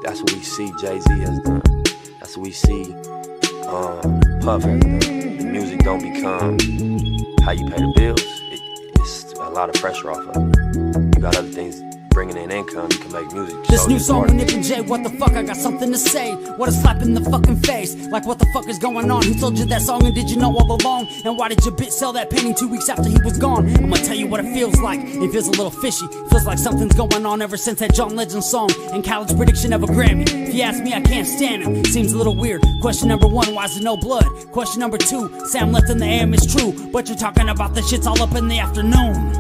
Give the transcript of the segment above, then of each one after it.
That's what we see Jay-Z has done. That's what we see Puff has done. The music don't become how you pay the bills. It's a lot of pressure off of it. You got other things bringing in income, you can make music. This new song with Nip and Jay, what the fuck, I got something to say. What a slap in the fucking face. Like what the fuck is going on? Who told you that song and did you know all along? And why did your bitch sell that painting 2 weeks after he was gone? I'ma tell you what it feels like. It feels a little fishy. Feels like something's going on ever since that John Legend song and college prediction of a Grammy. If you ask me, I can't stand him. Seems a little weird. Question number one, why is there no blood? Question number two, Sam left in the AM is true, but you're talking about the shits all up in the afternoon.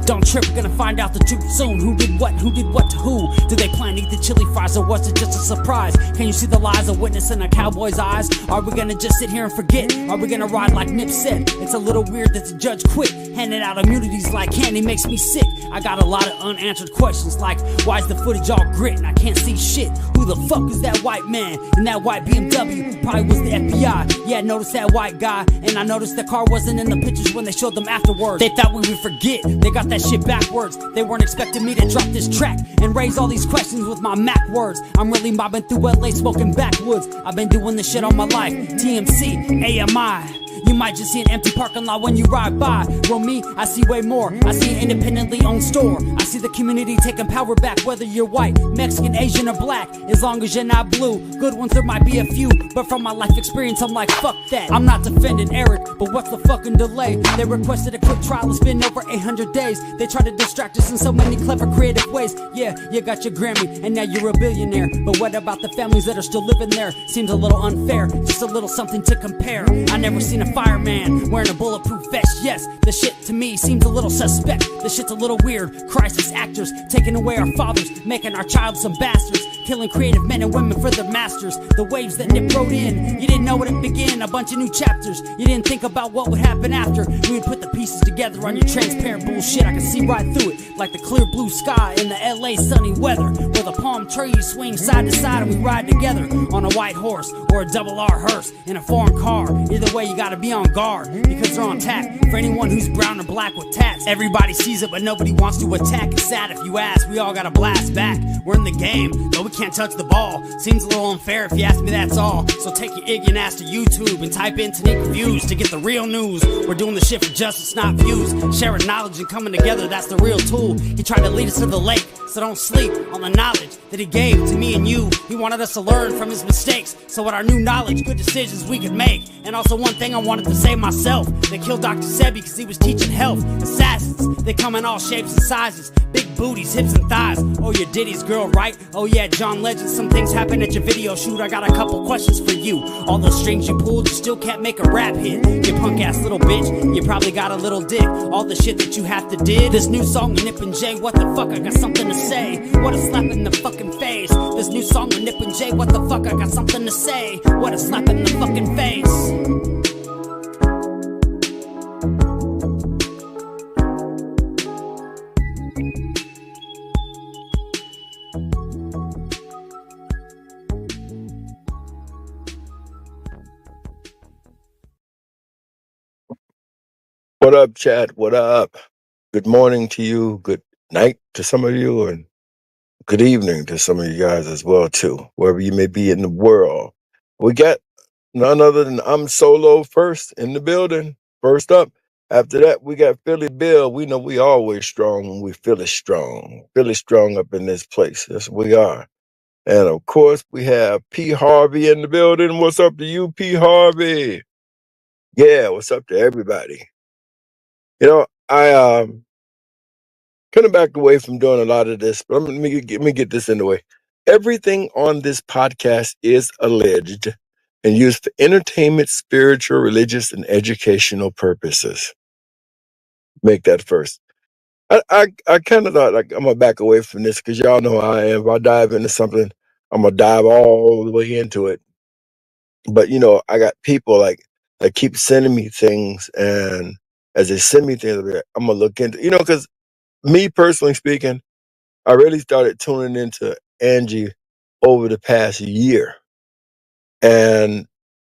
Don't trip, we're gonna find out the truth soon. Who did what to who? Did they plan to eat the chili fries or was it just a surprise? Can you see the lies of witness in a cowboy's eyes? Are we gonna just sit here and forget? Are we gonna ride like Nip said? It's a little weird that the judge quit. Handing out immunities like candy makes me sick. I got a lot of unanswered questions like, why's the footage all grit and I can't see shit? Who the fuck is that white man in that white BMW? Probably was the FBI. Yeah, I noticed that white guy, and I noticed the car wasn't in the pictures when they showed them afterwards. They thought we would forget. They got that shit backwards. They weren't expecting me to drop this track and raise all these questions with my Mac words. I'm really mobbing through LA smoking backwoods. I've been doing this shit all my life. TMC, AMI. You might just see an empty parking lot when you ride by. Well, me, I see way more. I see an independently owned store. I see the community taking power back, whether you're white, Mexican, Asian, or black. As long as you're not blue. Good ones, there might be a few, but from my life experience, I'm like, fuck that. I'm not defending Eric, but what's the fucking delay? They requested a quick trial, it's been over 800 days. They tried to distract us in so many clever, creative ways. Yeah, you got your Grammy, and now you're a billionaire. But what about the families that are still living there? Seems a little unfair, just a little something to compare. I never seen a fireman wearing a bulletproof vest. Yes, the shit to me seems a little suspect. The shit's a little weird. Crisis actors taking away our fathers, making our child some bastards, killing creative men and women for their masters. The waves that Nip wrote in, you didn't know when it began. A bunch of new chapters. You didn't think about what would happen after. We would put the pieces together on your transparent bullshit. I can see right through it, like the clear blue sky in the LA sunny weather, where the palm trees swing side to side and we ride together on a white horse or a double R hearse in a foreign car. Either way, you gotta be on guard because they're on tap for anyone who's brown or black with tats. Everybody sees it, but nobody wants to attack. It's sad if you ask. We all gotta blast back. We're in the game, though we can't touch the ball. Seems a little unfair if you ask me, that's all. So take your ignorant ass to YouTube and type in Tanique Reviews to get the real news. We're doing the shit for justice, not views. Sharing knowledge and coming together, that's the real tool. He tried to lead us to the lake, so don't sleep on the knowledge that he gave to me and you. He wanted us to learn from his mistakes, so with our new knowledge, good decisions we could make. And also one thing I wanted to say myself, they killed Dr. Sebi because he was teaching health. Assassins, they come in all shapes and sizes, big booties, hips and thighs. Oh, you're Diddy's girl, right? Oh yeah, John Legend, some things happen at your video shoot. I got a couple questions for you. All those strings you pulled, you still can't make a rap hit. You punk ass little bitch, you probably got a little dick. All the shit that you have to did. This new song with Nip and Jay, what the fuck, I got something to say. What a slap in the fucking face. This new song with Nip and Jay, what the fuck, I got something to say. What a slap in the fucking face. What up, chat? What up? Good morning to you. Good night to some of you, and good evening to some of you guys as well too, wherever you may be in the world. We got none other than I'm Solo first in the building. First up. After that, we got Philly Bill. We know we always strong when we feel it strong. Feel it strong up in this place. Yes, we are. And of course, we have P. Harvey in the building. What's up to you, P. Harvey? Yeah, what's up to everybody? You know, I kind of backed away from doing a lot of this, but let me get this in the way. Everything on this podcast is alleged and used for entertainment, spiritual, religious, and educational purposes. Make that first. I kind of thought like I'm gonna back away from this because y'all know how I am. If I dive into something, I'm gonna dive all the way into it. But you know, I got people like that keep sending me things, and as they send me things, I'm gonna look into. You know, because me personally speaking, I really started tuning into Angie over the past year, and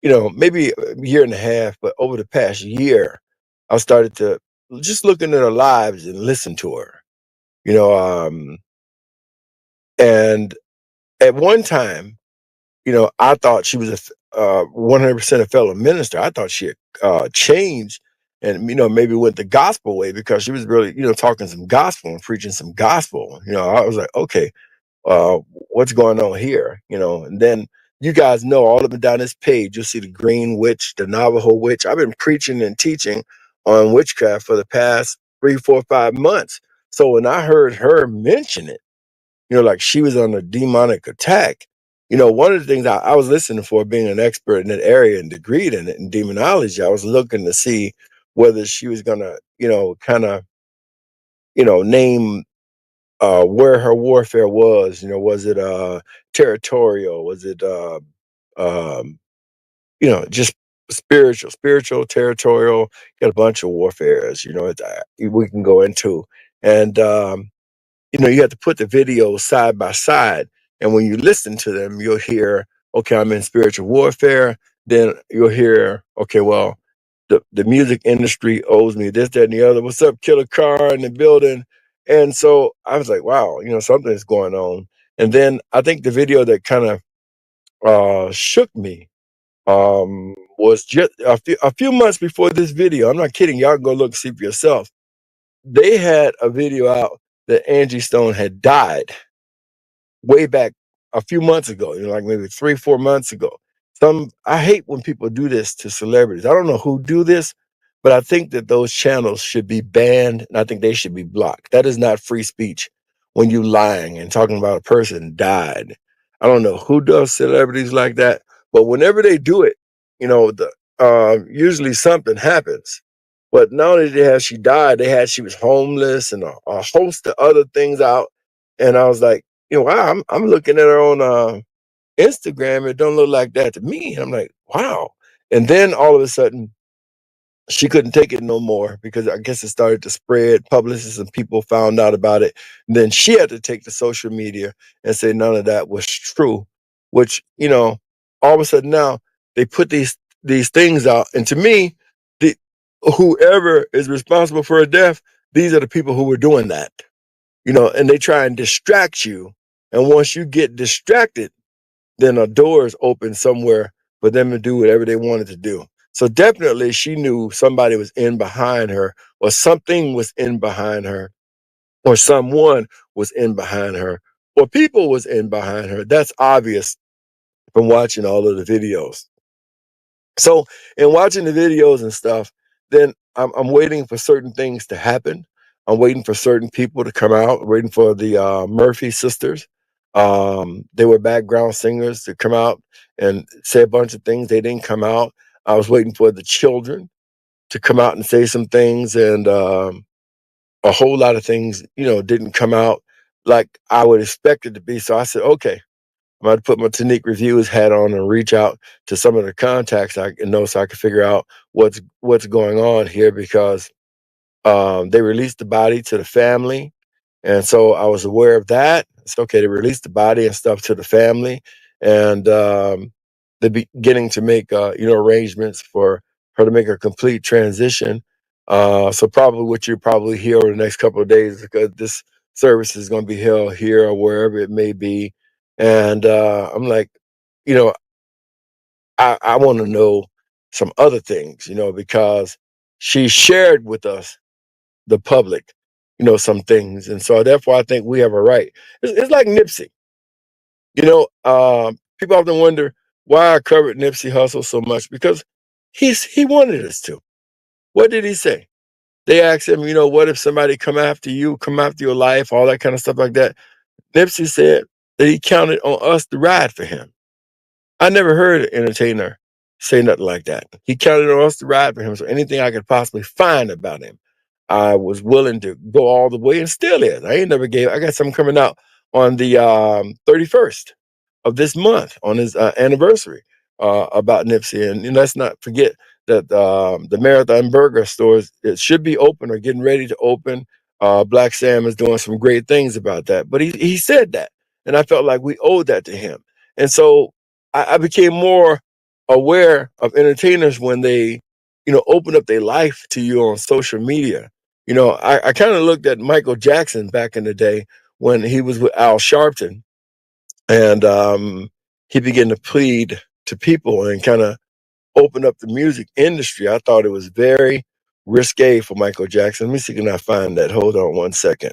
you know, maybe a year and a half, but over the past year, I started to just looking at her lives and listen to her. You know, And at one time, I thought she was 100% a fellow minister. I thought she had changed and, maybe went the gospel way because she was really, talking some gospel and preaching some gospel. I was like, okay, uh, what's going on here? And then you guys know all up and down this page, you'll see the Green Witch, the Navajo Witch. I've been preaching and teaching on witchcraft for the past 3, 4, 5 months. So when I heard her mention it, like she was on a demonic attack. One of the things I was listening for, being an expert in that area and degreed in it in demonology, I was looking to see whether she was gonna, kind of, name where her warfare was. Was it territorial? Was it um, just spiritual, territorial? Got a bunch of warfares. We can go into, and you have to put the videos side by side. And when you listen to them, you'll hear, okay, I'm in spiritual warfare. Then you'll hear, okay, well, the music industry owes me this, that, and the other. What's up, Killer Car in the building? And so I was like, wow, something's going on. And then I think the video that kind of shook me was just a few months before this video. I'm not kidding. Y'all can go look and see for yourself. They had a video out that Angie Stone had died way back a few months ago, like maybe 3, 4 months ago. I hate when people do this to celebrities. I don't know who do this, but I think that those channels should be banned and I think they should be blocked. That is not free speech when you lying and talking about a person died. I don't know who does celebrities like that, but whenever they do it, usually something happens. But not only did she died, she was homeless and a host of other things out. And I was like, wow, I'm looking at her on Instagram. It don't look like that to me. I'm like, wow. And then all of a sudden, she couldn't take it no more because I guess it started to spread. Publicists and people found out about it. And then she had to take to social media and say none of that was true. Which, all of a sudden now they put these things out. And to me, the whoever is responsible for her death, these are the people who were doing that. And they try and distract you. And once you get distracted, then a door is open somewhere for them to do whatever they wanted to do. So definitely she knew somebody was in behind her, or something was in behind her, or someone was in behind her, or people was in behind her. That's obvious from watching all of the videos. So in watching the videos and stuff, then I'm waiting for certain things to happen. I'm waiting for certain people to come out, waiting for the Murphy sisters. They were background singers to come out and say a bunch of things. They didn't come out. I was waiting for the children to come out and say some things, and a whole lot of things, didn't come out like I would expect it to be. So I said, okay, I'm going to put my Tanique Reviews hat on and reach out to some of the contacts I know so I can figure out what's going on here, because they released the body to the family. And so I was aware of that. It's okay, they released the body and stuff to the family. And they're beginning to make, arrangements for her to make a complete transition. So probably what you probably hear over the next couple of days, because this service is going to be held here or wherever it may be. And I'm like, you know, I want to know some other things, because she shared with us, the public, some things. And so therefore I think we have a right. It's like Nipsey. People often wonder why I covered Nipsey Hussle so much, because he wanted us to. What did he say? They asked him, what if somebody come after you, come after your life, all that kind of stuff like that. Nipsey said that he counted on us to ride for him. I never heard an entertainer say nothing like that. He counted on us to ride for him. So anything I could possibly find about him, I was willing to go all the way, and still is. I ain't never gave. I got something coming out on the 31st of this month, on his anniversary, about Nipsey. And let's not forget that the Marathon Burger stores, it should be open or getting ready to open. Black Sam is doing some great things about that. But he said that, and I felt like we owed that to him. And so I became more aware of entertainers when they, open up their life to you on social media. I kind of looked at Michael Jackson back in the day when he was with Al Sharpton. And he began to plead to people and kind of open up the music industry. I thought it was very risque for Michael Jackson. Let me see, can I find that? Hold on one second.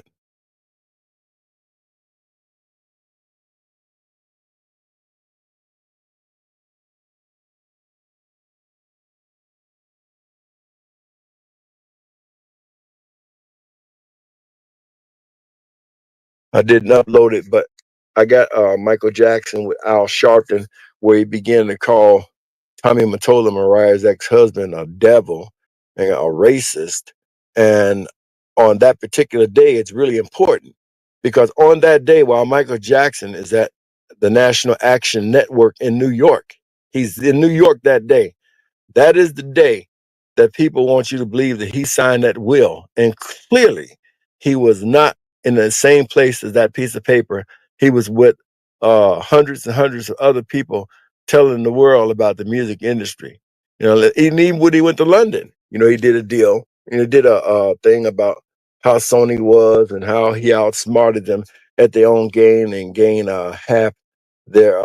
I didn't upload it, but I got Michael Jackson with Al Sharpton, where he began to call Tommy Mottola, Mariah's ex-husband, a devil and a racist. And on that particular day, it's really important because on that day, while Michael Jackson is at the National Action Network in New York, he's in New York that day. That is the day that people want you to believe that he signed that will. And clearly, he was not in the same place as that piece of paper. He was with hundreds and hundreds of other people telling the world about the music industry. You know, even when he went to London, you know, he did a deal. You know, did a thing about how Sony was and how he outsmarted them at their own game and gained half their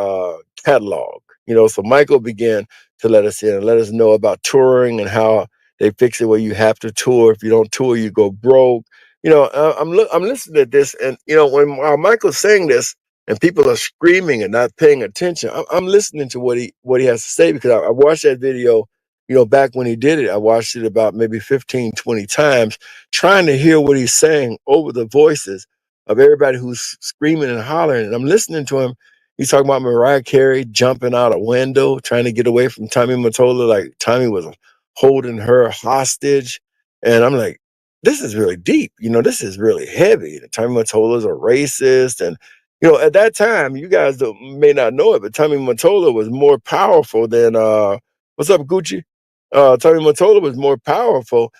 catalog. You know, so Michael began to let us in and let us know about touring and how they fix it where you have to tour. If you don't tour, you go broke. You know, I'm listening to this, and you know, while Michael's saying this, and people are screaming and not paying attention, I'm listening to what he has to say because I watched that video. You know, back when he did it, I watched it about maybe 15, 20 times, trying to hear what he's saying over the voices of everybody who's screaming and hollering. And I'm listening to him. He's talking about Mariah Carey jumping out a window, trying to get away from Tommy Mottola, like Tommy was holding her hostage. And I'm like, this is really deep. You know, this is really heavy. Tommy Mottola's a racist. And, you know, at that time, you guys may not know it, but Tommy Mottola was more powerful than, what's up, Gucci? Tommy Mottola was more powerful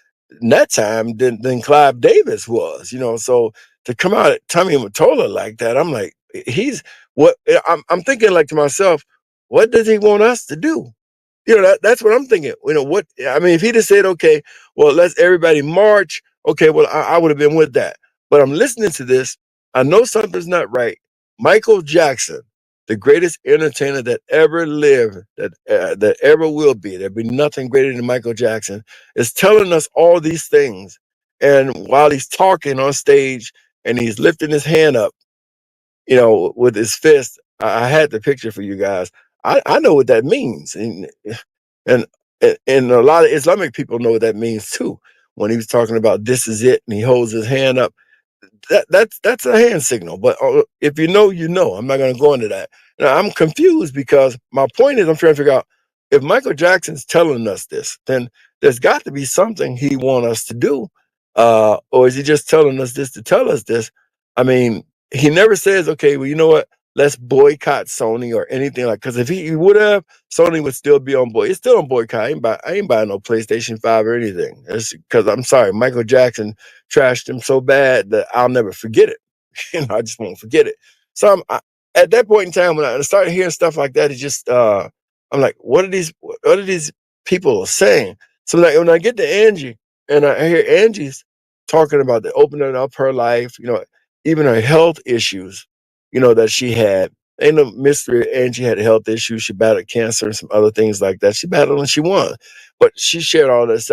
in that time than Clive Davis was, you know. So to come out at Tommy Mottola like that, I'm like, he's what I'm thinking like to myself, what does he want us to do? You know, that's what I'm thinking. You know, what I mean, if he just said, okay, well, let's everybody march, okay, well, I would have been with that. But I'm listening to this. I know something's not right. Michael Jackson, the greatest entertainer that ever lived, that ever will be, there'll be nothing greater than Michael Jackson, is telling us all these things. And while he's talking on stage and he's lifting his hand up, you know, with his fist. I had the picture for you guys. I know what that means, and and a lot of Islamic people know what that means too. When he was talking about this is it, and he holds his hand up, that's a hand signal. But if you know, you know. I'm not going to go into that. Now, I'm confused because my point is I'm trying to figure out if Michael Jackson's telling us this, then there's got to be something he want us to do, or is he just telling us this to tell us this? I mean, he never says, okay, well, you know what? Let's boycott Sony or anything like. Because if he would have, Sony would still be on board. It's still on boycott. I ain't buying no PlayStation 5 or anything. It's because I'm sorry, Michael Jackson trashed him so bad that I'll never forget it. You know, I just won't forget it. So at that point in time, when I started hearing stuff like that, it just I'm like, what are these people saying? So like when I get to Angie and I hear Angie's talking about the opening up her life, you know, even her health issues, you know, that she had. Ain't no mystery. Angie had a health issue. She battled cancer and some other things like that. She battled and she won, but she shared all that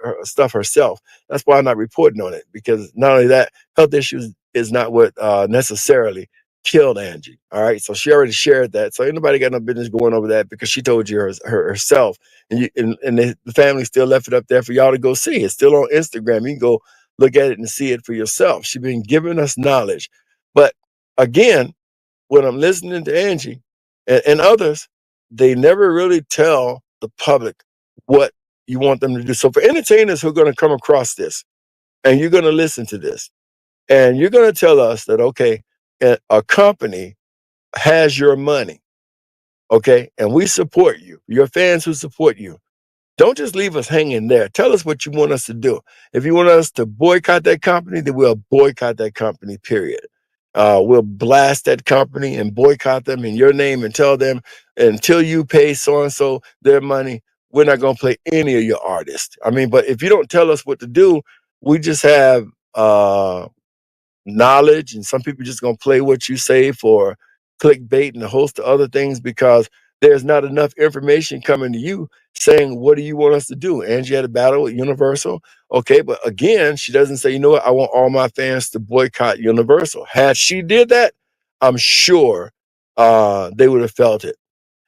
her stuff herself. That's why I'm not reporting on it because not only that, health issues is not what necessarily killed Angie. All right, so she already shared that. So ain't nobody got no business going over that because she told you herself, and the family still left it up there for y'all to go see. It's still on Instagram. You can go look at it and see it for yourself. She's been giving us knowledge, but again, when I'm listening to Angie and others, they never really tell the public what you want them to do. So for entertainers who are going to come across this and you're going to listen to this and you're going to tell us that, okay, a company has your money, okay, and we support you, your fans who support you. Don't just leave us hanging there. Tell us what you want us to do. If you want us to boycott that company, then we'll boycott that company, period. We'll blast that company and boycott them in your name and tell them until you pay so and so their money, we're not going to play any of your artists. I mean, but if you don't tell us what to do, we just have knowledge, and some people just going to play what you say for clickbait and a host of other things because there's not enough information coming to you saying, what do you want us to do? Angie had a battle with Universal. Okay, but again, she doesn't say, you know what, I want all my fans to boycott Universal. Had she did that, I'm sure they would have felt it,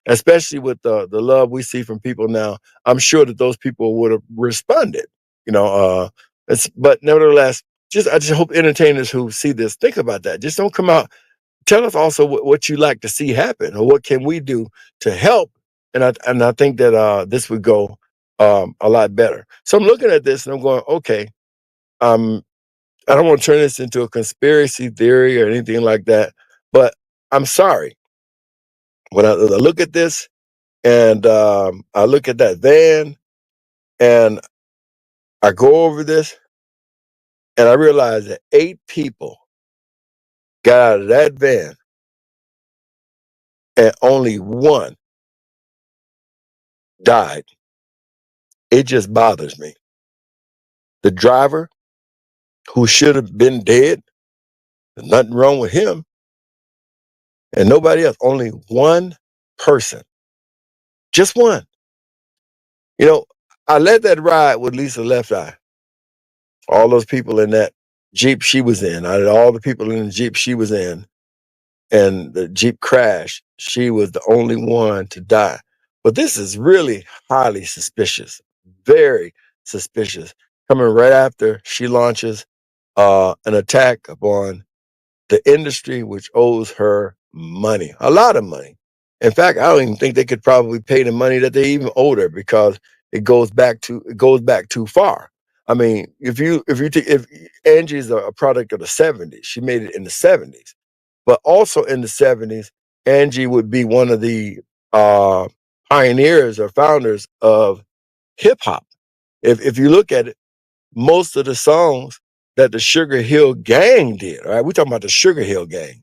especially with the love we see from people now. I'm sure that those people would have responded. You know, but nevertheless, I just hope entertainers who see this think about that. Just don't come out. Tell us also what you like to see happen, or what can we do to help. And I think that this would go a lot better. So I'm looking at this and I'm going, okay, um, I don't want to turn this into a conspiracy theory or anything like that, but I'm sorry. When I look at this, and I look at that van, and I go over this, and I realize that 8 people got out of that van, and only one died. It just bothers me. The driver, who should have been dead, there's nothing wrong with him, and nobody else. Only one person, just one. You know, I led that ride with Lisa Left Eye. All those people in that Jeep she was in, out of all the people in the Jeep she was in, and the Jeep crashed, she was the only one to die. But this is really highly suspicious, very suspicious, coming right after she launches an attack upon the industry, which owes her money, a lot of money. In fact, I don't even think they could probably pay the money that they even owed her, because it goes back too far. I mean, if Angie's a product of the '70s, she made it in the '70s, but also in the '70s, Angie would be one of the uh, pioneers or founders of hip hop. If you look at it, most of the songs that the Sugar Hill Gang did, all right, we're talking about the Sugar Hill Gang.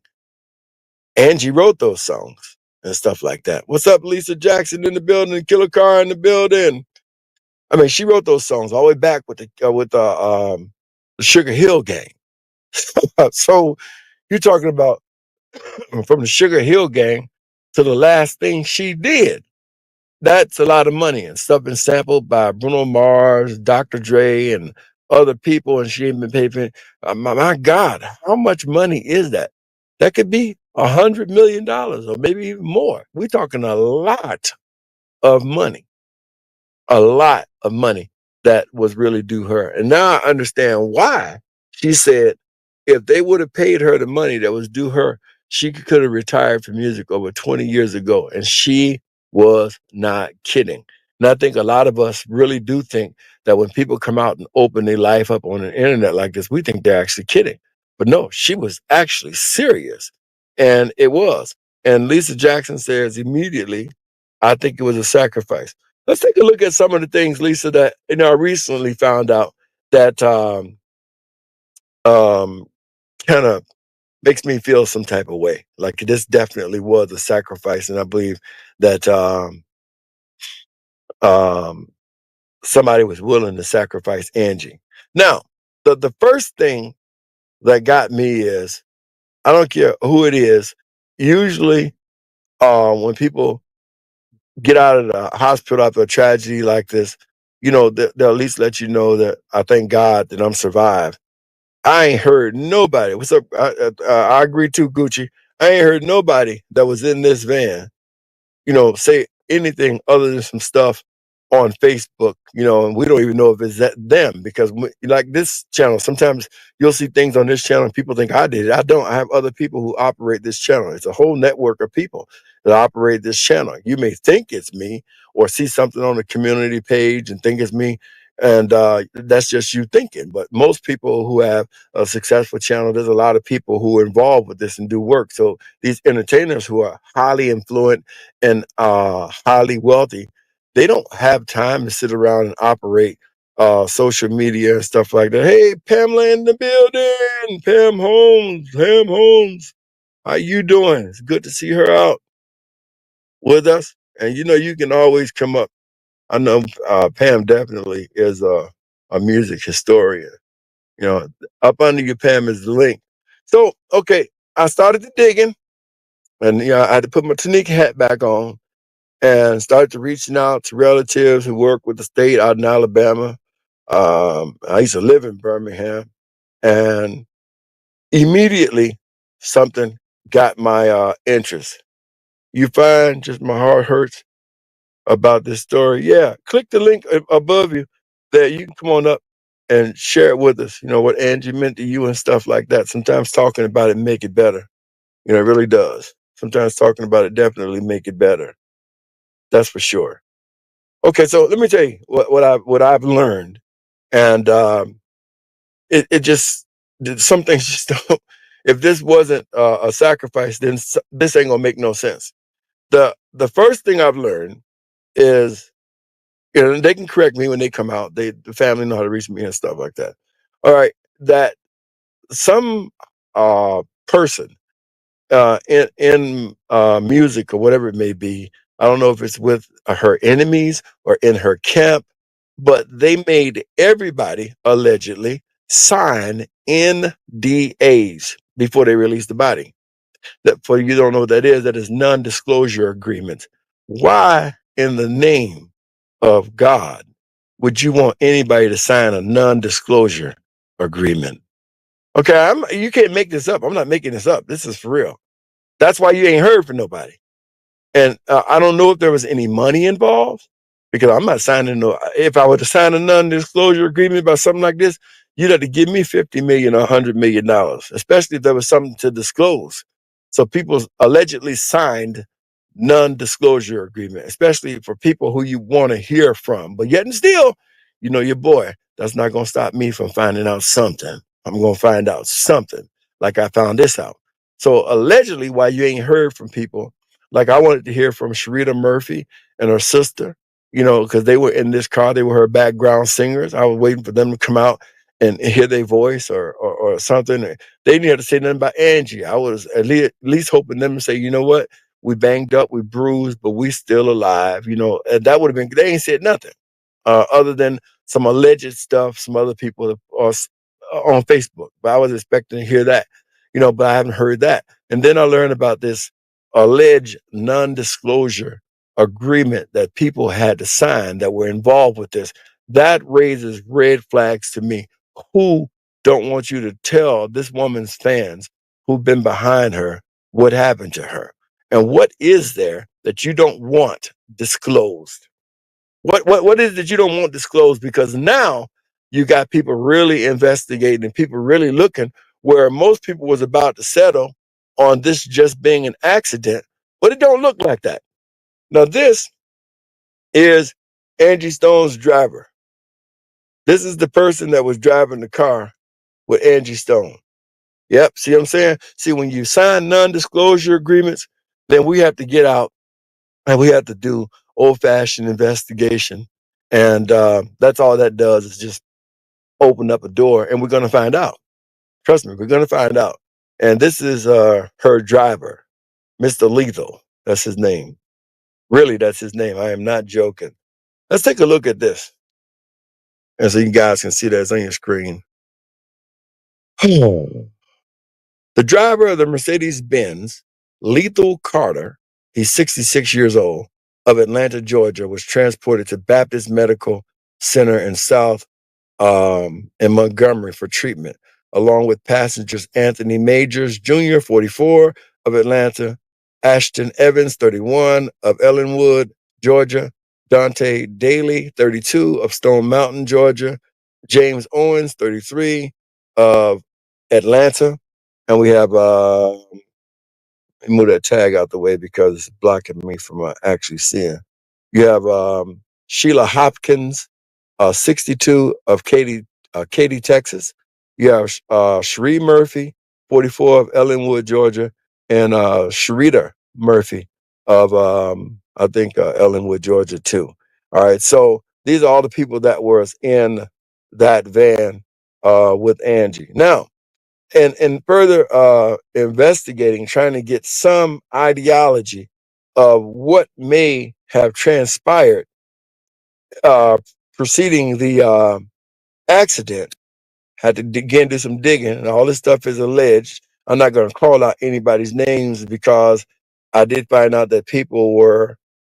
Angie wrote those songs and stuff like that. What's up, Lisa Jackson in the building? Killer Car in the building. I mean, she wrote those songs all the way back with the Sugar Hill Gang. So you're talking about from the Sugar Hill Gang to the last thing she did. That's a lot of money, and stuff been sampled by Bruno Mars, Dr. Dre, and other people, and she ain't been paid for it. My God, how much money is that? That could be $100 million or maybe even more. We're talking a lot of money, a lot of money that was really due her. And now I understand why she said if they would have paid her the money that was due her, she could have retired from music over 20 years ago. And she was not kidding. And I think a lot of us really do think that when people come out and open their life up on the internet like this, we think they're actually kidding. But no, she was actually serious. And it was. And Lisa Jackson says immediately, I think it was a sacrifice. Let's take a look at some of the things, Lisa, that I recently found out that um, kind of makes me feel some type of way. Like this definitely was a sacrifice, and I believe that um, somebody was willing to sacrifice Angie. Now, the first thing that got me is I don't care who it is. Usually, when people get out of the hospital after a tragedy like this, they'll at least let you know that I thank God that I'm survived. I ain't heard nobody. What's up? I agree too, Gucci. I ain't heard nobody that was in this van say anything other than some stuff on Facebook, and we don't even know if it's that them because like this channel, sometimes you'll see things on this channel and people think I did it. I don't. I have other people who operate this channel. It's a whole network of people that operate this channel. You may think it's me or see something on the community page and think it's me. And that's just you thinking. But most people who have a successful channel, there's a lot of people who are involved with this and do work. So these entertainers who are highly influent and highly wealthy, they don't have time to sit around and operate social media and stuff like that. Hey, Pamela in the building, Pam Holmes, how you doing? It's good to see her out with us. And you can always come up. I know Pam definitely is a music historian. You know, up under you, Pam, is the link. So, okay, I started to digging. And I had to put my Tanika hat back on and start to reaching out to relatives who work with the state out in Alabama. I used to live in Birmingham, and immediately something got my interest. You find just my heart hurts about this story. Yeah, click the link above you that you can come on up and share it with us. What Angie meant to you and stuff like that. Sometimes talking about it make it better. It really does. Sometimes talking about it definitely make it better. That's for sure. Okay, so let me tell you what I've learned, and it just some things just don't. If this wasn't a sacrifice, then this ain't gonna make no sense. The first thing I've learned is, and they can correct me when they come out. The family know how to reach me and stuff like that. All right, that some person in music or whatever it may be. I don't know if it's with her enemies or in her camp, but they made everybody allegedly sign NDAs before they released the body. That, for you don't know what that is non-disclosure agreements. Why in the name of God would you want anybody to sign a non-disclosure agreement? Okay, you can't make this up. I'm not making this up. This is for real. That's why you ain't heard from nobody. And I don't know if there was any money involved, because I'm not signing no. If I were to sign a non-disclosure agreement about something like this, you'd have to give me 50 million or $100 million, especially if there was something to disclose. So people allegedly signed non-disclosure agreement, especially for people who you want to hear from. But yet and still, your boy, that's not going to stop me from finding out something. I'm going to find out something, like I found this out. So allegedly, why you ain't heard from people, like I wanted to hear from Sharita Murphy and her sister, because they were in this car, they were her background singers. I was waiting for them to come out and hear their voice or something. They didn't have to say nothing about Angie. I was at least hoping them to say, you know what? We banged up, we bruised, but we still alive, and that would have been, they ain't said nothing other than some alleged stuff, some other people on Facebook. But I was expecting to hear that, but I haven't heard that. And then I learned about this alleged non-disclosure agreement that people had to sign that were involved with this. That raises red flags to me. Who don't want you to tell this woman's fans who've been behind her what happened to her? And what is there that you don't want disclosed? What is it that you don't want disclosed? Because now you got people really investigating and people really looking, where most people was about to settle on this just being an accident, but it don't look like that. Now this is Angie Stone's driver. This is the person that was driving the car with Angie Stone. Yep, see what I'm saying? See, when you sign non-disclosure agreements, then we have to get out and we have to do old-fashioned investigation. And that's all that does, is just open up a door, and we're going to find out. Trust me, we're going to find out. And this is her driver, Mr. Lethal. That's his name. Really, that's his name. I am not joking. Let's take a look at this. And so you guys can see that it's on your screen. The driver of the Mercedes-Benz, Lethal Carter, he's 66 years old, of Atlanta, Georgia, was transported to Baptist Medical Center in South in Montgomery for treatment, along with passengers Anthony Majors Jr., 44, of Atlanta, Ashton Evans, 31, of Ellenwood, Georgia, Dante Daly, 32, of Stone Mountain, Georgia, James Owens, 33, of Atlanta, and we have move that tag out the way because it's blocking me from actually seeing. You have Sheila Hopkins, 62, of Katy, Texas. You have Sheree Murphy, 44, of Ellenwood, Georgia, and Sharita Murphy of I think Ellenwood, Georgia too. All right, so these are all the people that were in that van with Angie. Now, and further investigating, trying to get some ideology of what may have transpired uh, preceding the accident. Had to again do some digging, and all this stuff is alleged. I'm not going to call out anybody's names because I did find out that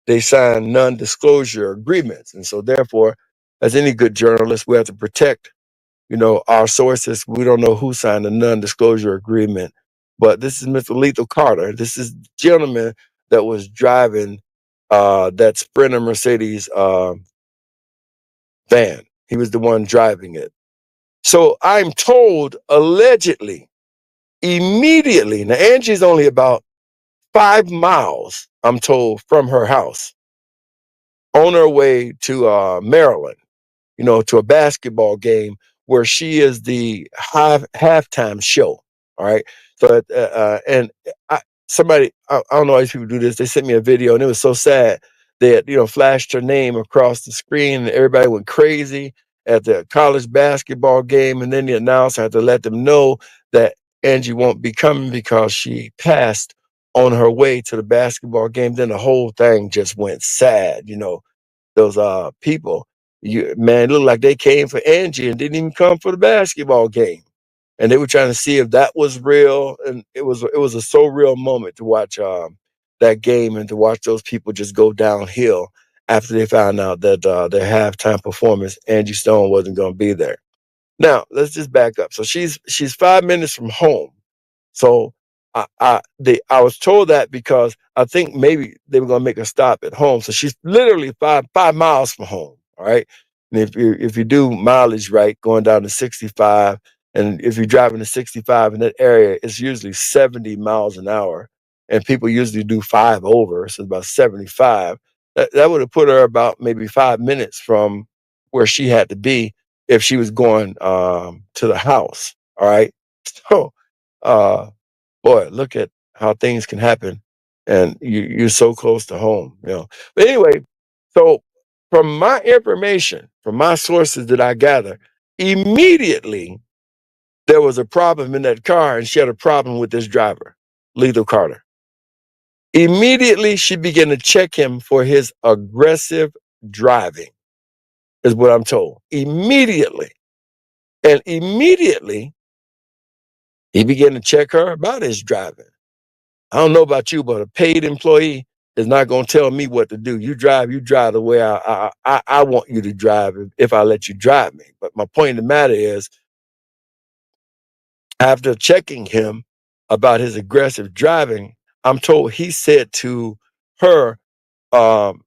they signed non-disclosure agreements. And so therefore, as any good journalist, we have to protect, our sources. We don't know who signed a non-disclosure agreement, but this is Mr. Lethal Carter. This is the gentleman that was driving that Sprinter Mercedes van. He was the one driving it. So I'm told allegedly, immediately. Now Angie's only about 5 miles, I'm told, from her house, on her way to Maryland, to a basketball game where she is the halftime show. All right. So, and I don't know how these people do this. They sent me a video and it was so sad. They had, flashed her name across the screen and everybody went crazy at the college basketball game. And then the announcer had to let them know that Angie won't be coming because she passed on her way to the basketball game. Then the whole thing just went sad, those people. Man, it looked like they came for Angie and didn't even come for the basketball game. And they were trying to see if that was real. And it was a so real moment to watch that game and to watch those people just go downhill after they found out that their halftime performance, Angie Stone, wasn't going to be there. Now, let's just back up. So she's 5 minutes from home. So I was told that because I think maybe they were gonna make a stop at home. So she's literally 5 miles from home. All right. And if you do mileage right, going down to 65, and if you're driving to 65 in that area, it's usually 70 miles an hour. And people usually do 5 over, so about 75. That would have put her about maybe 5 minutes from where she had to be if she was going to the house. All right. So uh boy, look at how things can happen, and you're so close to home. But anyway, so from my information, from my sources that I gather, immediately there was a problem in that car, and she had a problem with this driver, Lethal Carter. Immediately, she began to check him for his aggressive driving, is what I'm told. Immediately. And immediately, he began to check her about his driving. I don't know about you, but a paid employee is not going to tell me what to do. You drive the way I want you to drive if I let you drive me. But my point of the matter is, after checking him about his aggressive driving, I'm told he said to her um,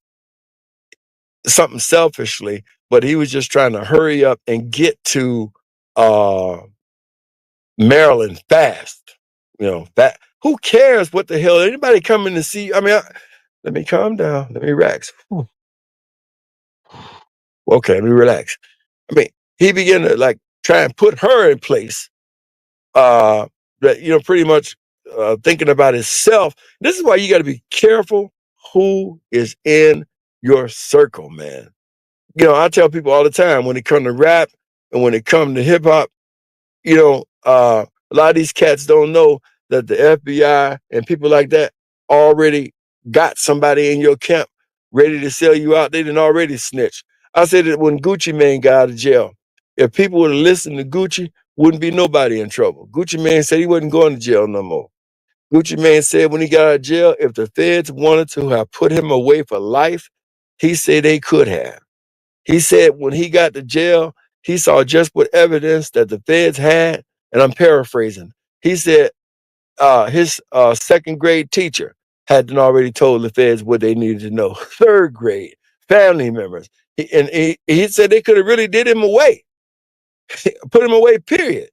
something selfishly, but he was just trying to hurry up and get to uh, Maryland fast. Who cares what the hell? Anybody coming to see? I mean, let me calm down. Let me relax. Whew. Okay, let me relax. I mean, he began to try and put her in place. That pretty much thinking about himself. This is why you got to be careful who is in your circle, man. I tell people all the time when it comes to rap and when it comes to hip hop, a lot of these cats don't know that the FBI and people like that already got somebody in your camp ready to sell you out. They didn't already snitch. I said that when Gucci Mane got out of jail, if people would have listened to Gucci, wouldn't be nobody in trouble. Gucci Mane said he wasn't going to jail no more. Gucci Mane said when he got out of jail, if the feds wanted to have put him away for life, he said they could have. He said when he got to jail, he saw just what evidence that the feds had, and I'm paraphrasing. He said his second grade teacher hadn't already told the feds what they needed to know. Third grade, family members. He said they could have really did him away, put him away, period.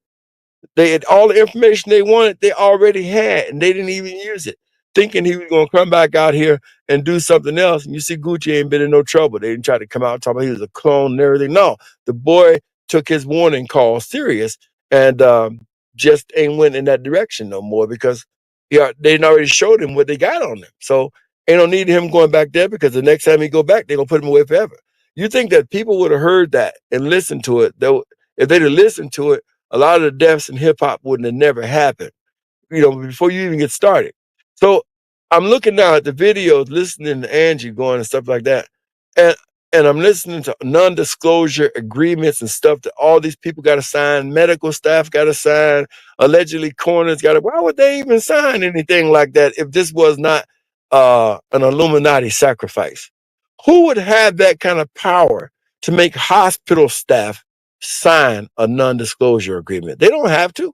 They had all the information they wanted, they already had, and they didn't even use it, thinking he was going to come back out here and do something else. And you see, Gucci ain't been in no trouble. They didn't try to come out and talk about he was a clone and everything. No, the boy took his warning call serious and just ain't went in that direction no more because they already showed him what they got on him. So ain't no need of him going back there because the next time he go back, they're going to put him away forever. You think that people would have heard that and listened to it? If they'd have listened to it, a lot of the deaths in hip hop wouldn't have never happened, before you even get started. So I'm looking now at the videos, listening to Angie going and stuff like that. And I'm listening to non-disclosure agreements and stuff that all these people got to sign, medical staff got to sign, allegedly coroners got to, why would they even sign anything like that if this was not an Illuminati sacrifice. Who would have that kind of power to make hospital staff sign a non-disclosure agreement? They don't have to.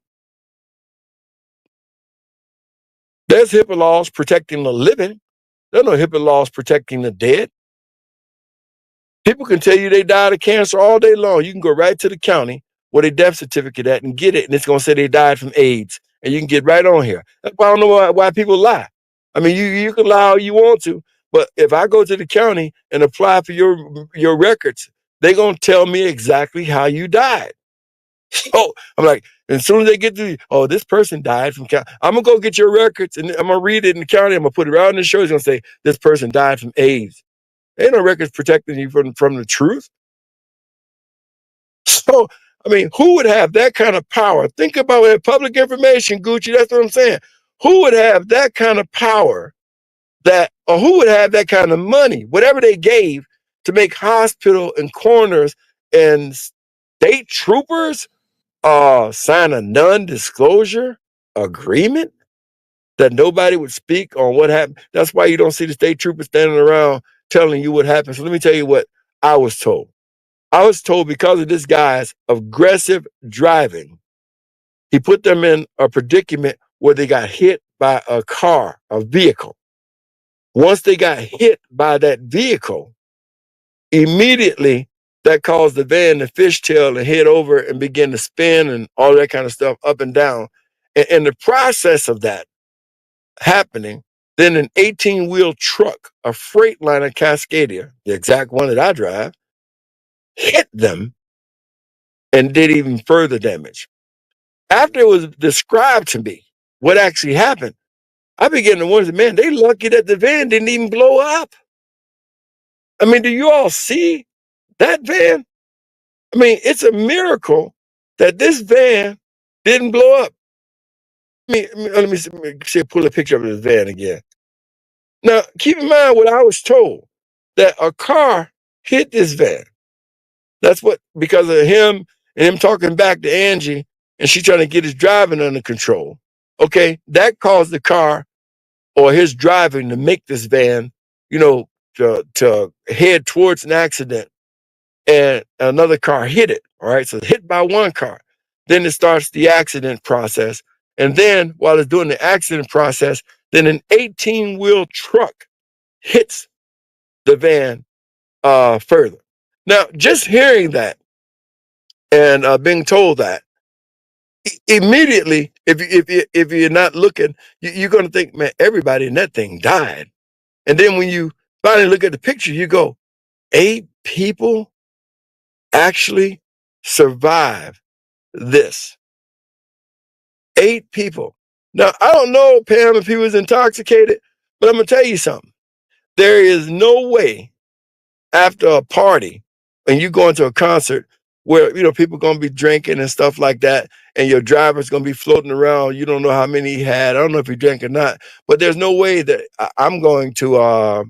There's HIPAA laws protecting the living. There are no HIPAA laws protecting the dead. People can tell you they died of cancer all day long. You can go right to the county where their death certificate at and get it, and it's going to say they died from AIDS. And you can get right on here. That's why I don't know why people lie. I mean, you can lie all you want to, but if I go to the county and apply for your records, they're going to tell me exactly how you died. So I'm like, as soon as they get to, oh, this person died from cancer, I'm going to go get your records, and I'm going to read it in the county. I'm going to put it right on the show. It's going to say, this person died from AIDS. Ain't no records protecting you from the truth. So, I mean, who would have that kind of power? Think about it, public information, Gucci. That's what I'm saying. Who would have that kind of power or who would have that kind of money, whatever they gave, to make hospital and coroners and state troopers sign a non-disclosure agreement that nobody would speak on what happened? That's why you don't see the state troopers standing around telling you what happened. So let me tell you what I was told. I was told because of this guy's aggressive driving, he put them in a predicament where they got hit by a car, a vehicle. Once they got hit by that vehicle, immediately that caused the van to fishtail and head over and begin to spin and all that kind of stuff up and down. And in the process of that happening, then an 18-wheel truck, a Freightliner Cascadia, the exact one that I drive, hit them and did even further damage. After it was described to me what actually happened, I began to wonder, man, they lucky that the van didn't even blow up. I mean, do you all see that van? I mean, it's a miracle that this van didn't blow up. Let me see, pull a picture of this van again. Now, keep in mind what I was told, that a car hit this van. That's what, because of him and him talking back to Angie and she trying to get his driving under control. Okay, that caused the car or his driving to make this van, to head towards an accident, and another car hit it. All right, so it's hit by one car. Then it starts the accident process. And then while it's doing the accident process, then an 18-wheel truck hits the van further. Now, just hearing that and being told that, immediately, if you're not looking, you're going to think, man, everybody in that thing died. And then when you finally look at the picture, you go, 8 people actually survived this. 8 people. Now, I don't know, Pam, if he was intoxicated, but I'm going to tell you something. There is no way after a party and you going to a concert where, people going to be drinking and stuff like that, and your driver's going to be floating around. You don't know how many he had. I don't know if he drank or not, but there's no way that I'm going to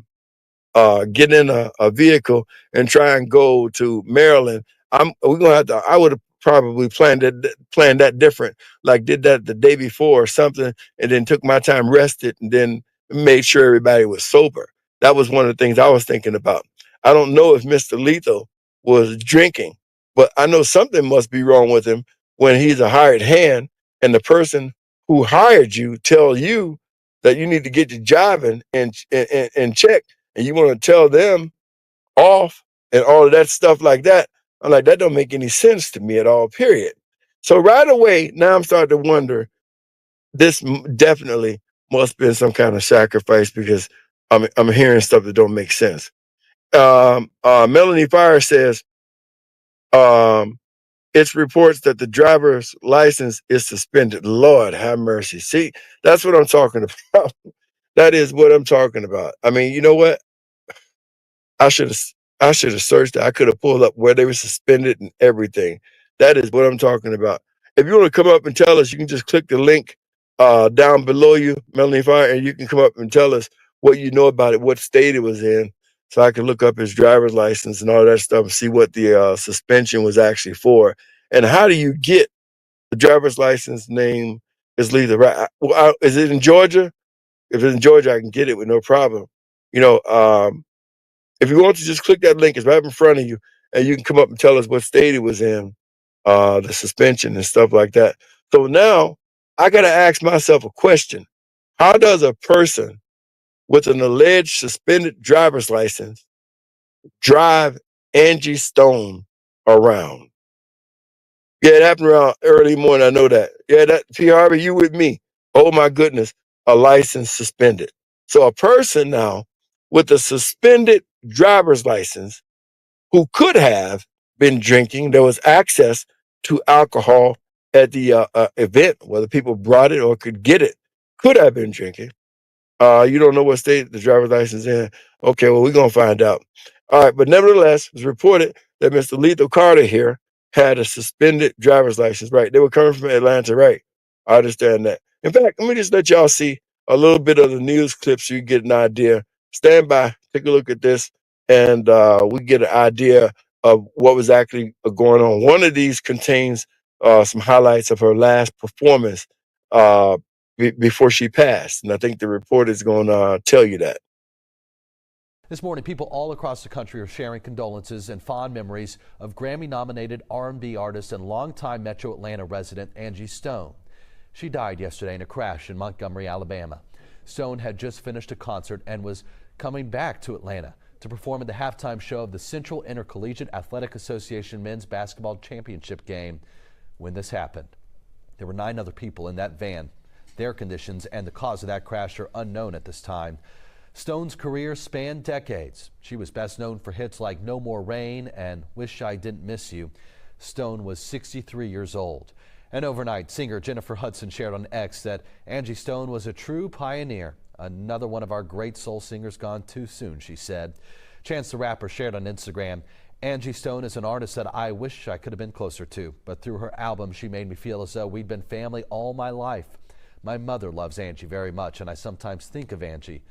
get in a vehicle and try and go to Maryland. We're gonna have to. I would have probably planned that different. Like did that the day before or something, and then took my time, rested, and then made sure everybody was sober. That was one of the things I was thinking about. I don't know if Mr. Lethal was drinking, but I know something must be wrong with him when he's a hired hand and the person who hired you tell you that you need to get your job in check, and you want to tell them off and all of that stuff like that. I'm like, that don't make any sense to me at all, period. So right away, now I'm starting to wonder, this definitely must have been some kind of sacrifice, because I'm hearing stuff that don't make sense. Melanie Fire says, it's reports that the driver's license is suspended. Lord have mercy. See, that's what I'm talking about. That is what I'm talking about. I mean, you know what? I should have I should have searched it. I could have pulled up where they were suspended and everything. That is what I'm talking about. If you want to come up and tell us, you can just click the link down below you, Melanie Fire, and you can come up and tell us what you know about it, what state it was in, so I can look up his driver's license and all that stuff and see what the suspension was actually for. And how do you get the driver's license name is Lethal, right? Is it in Georgia? If it's in Georgia, I can get it with no problem. You know, if you want to just click that link, it's right in front of you, and you can come up and tell us what state it was in, the suspension and stuff like that. So now I got to ask myself a question. How does a person with an alleged suspended driver's license drive Angie Stone around? Yeah, it happened around early morning. I know that. Yeah, that P. Harvey, you with me? Oh my goodness, a license suspended. So a person now with a suspended driver's license who could have been drinking, there was access to alcohol at the event, whether people brought it or could get it, could have been drinking. You don't know what state the driver's license is in. Okay, well, we're gonna find out. All right, but nevertheless, it's reported that Mr. Lethal Carter here had a suspended driver's license. Right, they were coming from Atlanta. Right, I understand that. In fact, let me just let y'all see a little bit of the news clip so you get an idea. Stand by, take a look at this, and we get an idea of what was actually going on. One of these contains some highlights of her last performance. Before she passed. And I think the report is going to tell you that. This morning, people all across the country are sharing condolences and fond memories of Grammy-nominated R&B artist and longtime Metro Atlanta resident Angie Stone. She died yesterday in a crash in Montgomery, Alabama. Stone had just finished a concert and was coming back to Atlanta to perform at the halftime show of the Central Intercollegiate Athletic Association men's basketball championship game when this happened. There were 9 other people in that van. Their conditions and the cause of that crash are unknown at this time. Stone's career spanned decades. She was best known for hits like No More Rain and Wish I Didn't Miss You. Stone was 63 years old. And overnight, singer Jennifer Hudson shared on X that Angie Stone was a true pioneer. Another one of our great soul singers gone too soon, she said. Chance the Rapper shared on Instagram, Angie Stone is an artist that I wish I could have been closer to, but through her album, she made me feel as though we'd been family all my life. My mother loves Angie very much, and I sometimes think of Angie.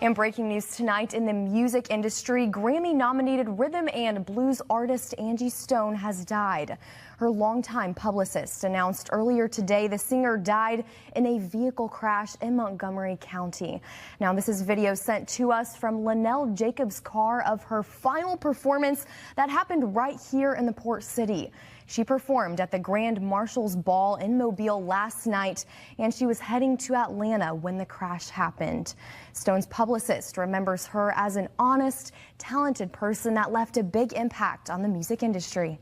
And breaking news tonight in the music industry, Grammy-nominated rhythm and blues artist Angie Stone has died. Her longtime publicist announced earlier today the singer died in a vehicle crash in Montgomery County. Now, this is video sent to us from Linnell Jacobs' car of her final performance that happened right here in the Port City. She performed at the Grand Marshals Ball in Mobile last night, and she was heading to Atlanta when the crash happened. Stone's publicist remembers her as an honest, talented person that left a big impact on the music industry.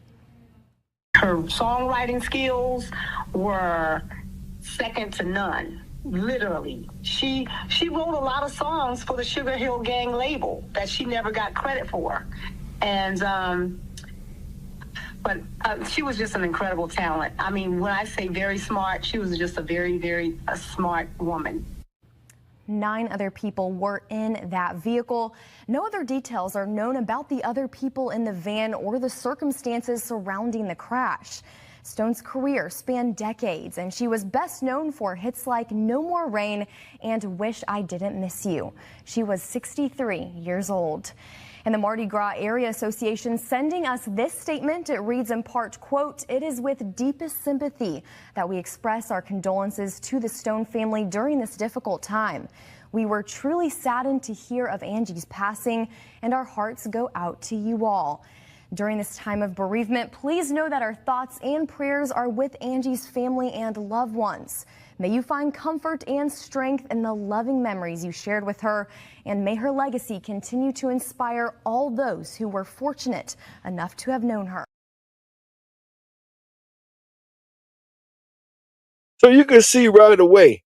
Her songwriting skills were second to none. Literally, she wrote a lot of songs for the Sugar Hill Gang label that she never got credit for, and but she was just an incredible talent. I mean, when I say very smart, she was just a very, very smart woman. 9 other people were in that vehicle. No other details are known about the other people in the van or the circumstances surrounding the crash. Stone's career spanned decades, and she was best known for hits like No More Rain and Wish I Didn't Miss You. She was 63 years old. And the Mardi Gras Area Association sending us this statement. It reads in part, quote, "It is with deepest sympathy that we express our condolences to the Stone family during this difficult time. We were truly saddened to hear of Angie's passing, and our hearts go out to you all. During this time of bereavement, please know that our thoughts and prayers are with Angie's family and loved ones. May you find comfort and strength in the loving memories you shared with her, and may her legacy continue to inspire all those who were fortunate enough to have known her." So you can see right away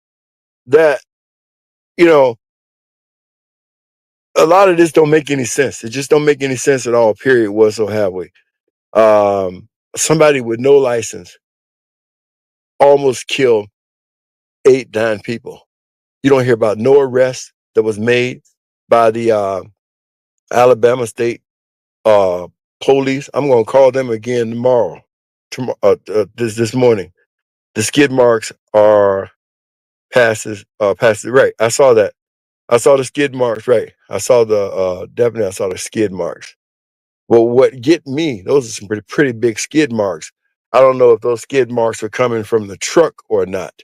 that, you know, a lot of this don't make any sense. It just don't make any sense at all, period, whatsoever. Somebody with no license almost killed 8, 9 people. You don't hear about no arrest that was made by the Alabama State police. I'm going to call them again this morning. The skid marks are past right. I saw that. I saw the skid marks, right. I saw definitely I saw the skid marks. Well, what get me, those are some pretty big skid marks. I don't know if those skid marks are coming from the truck or not.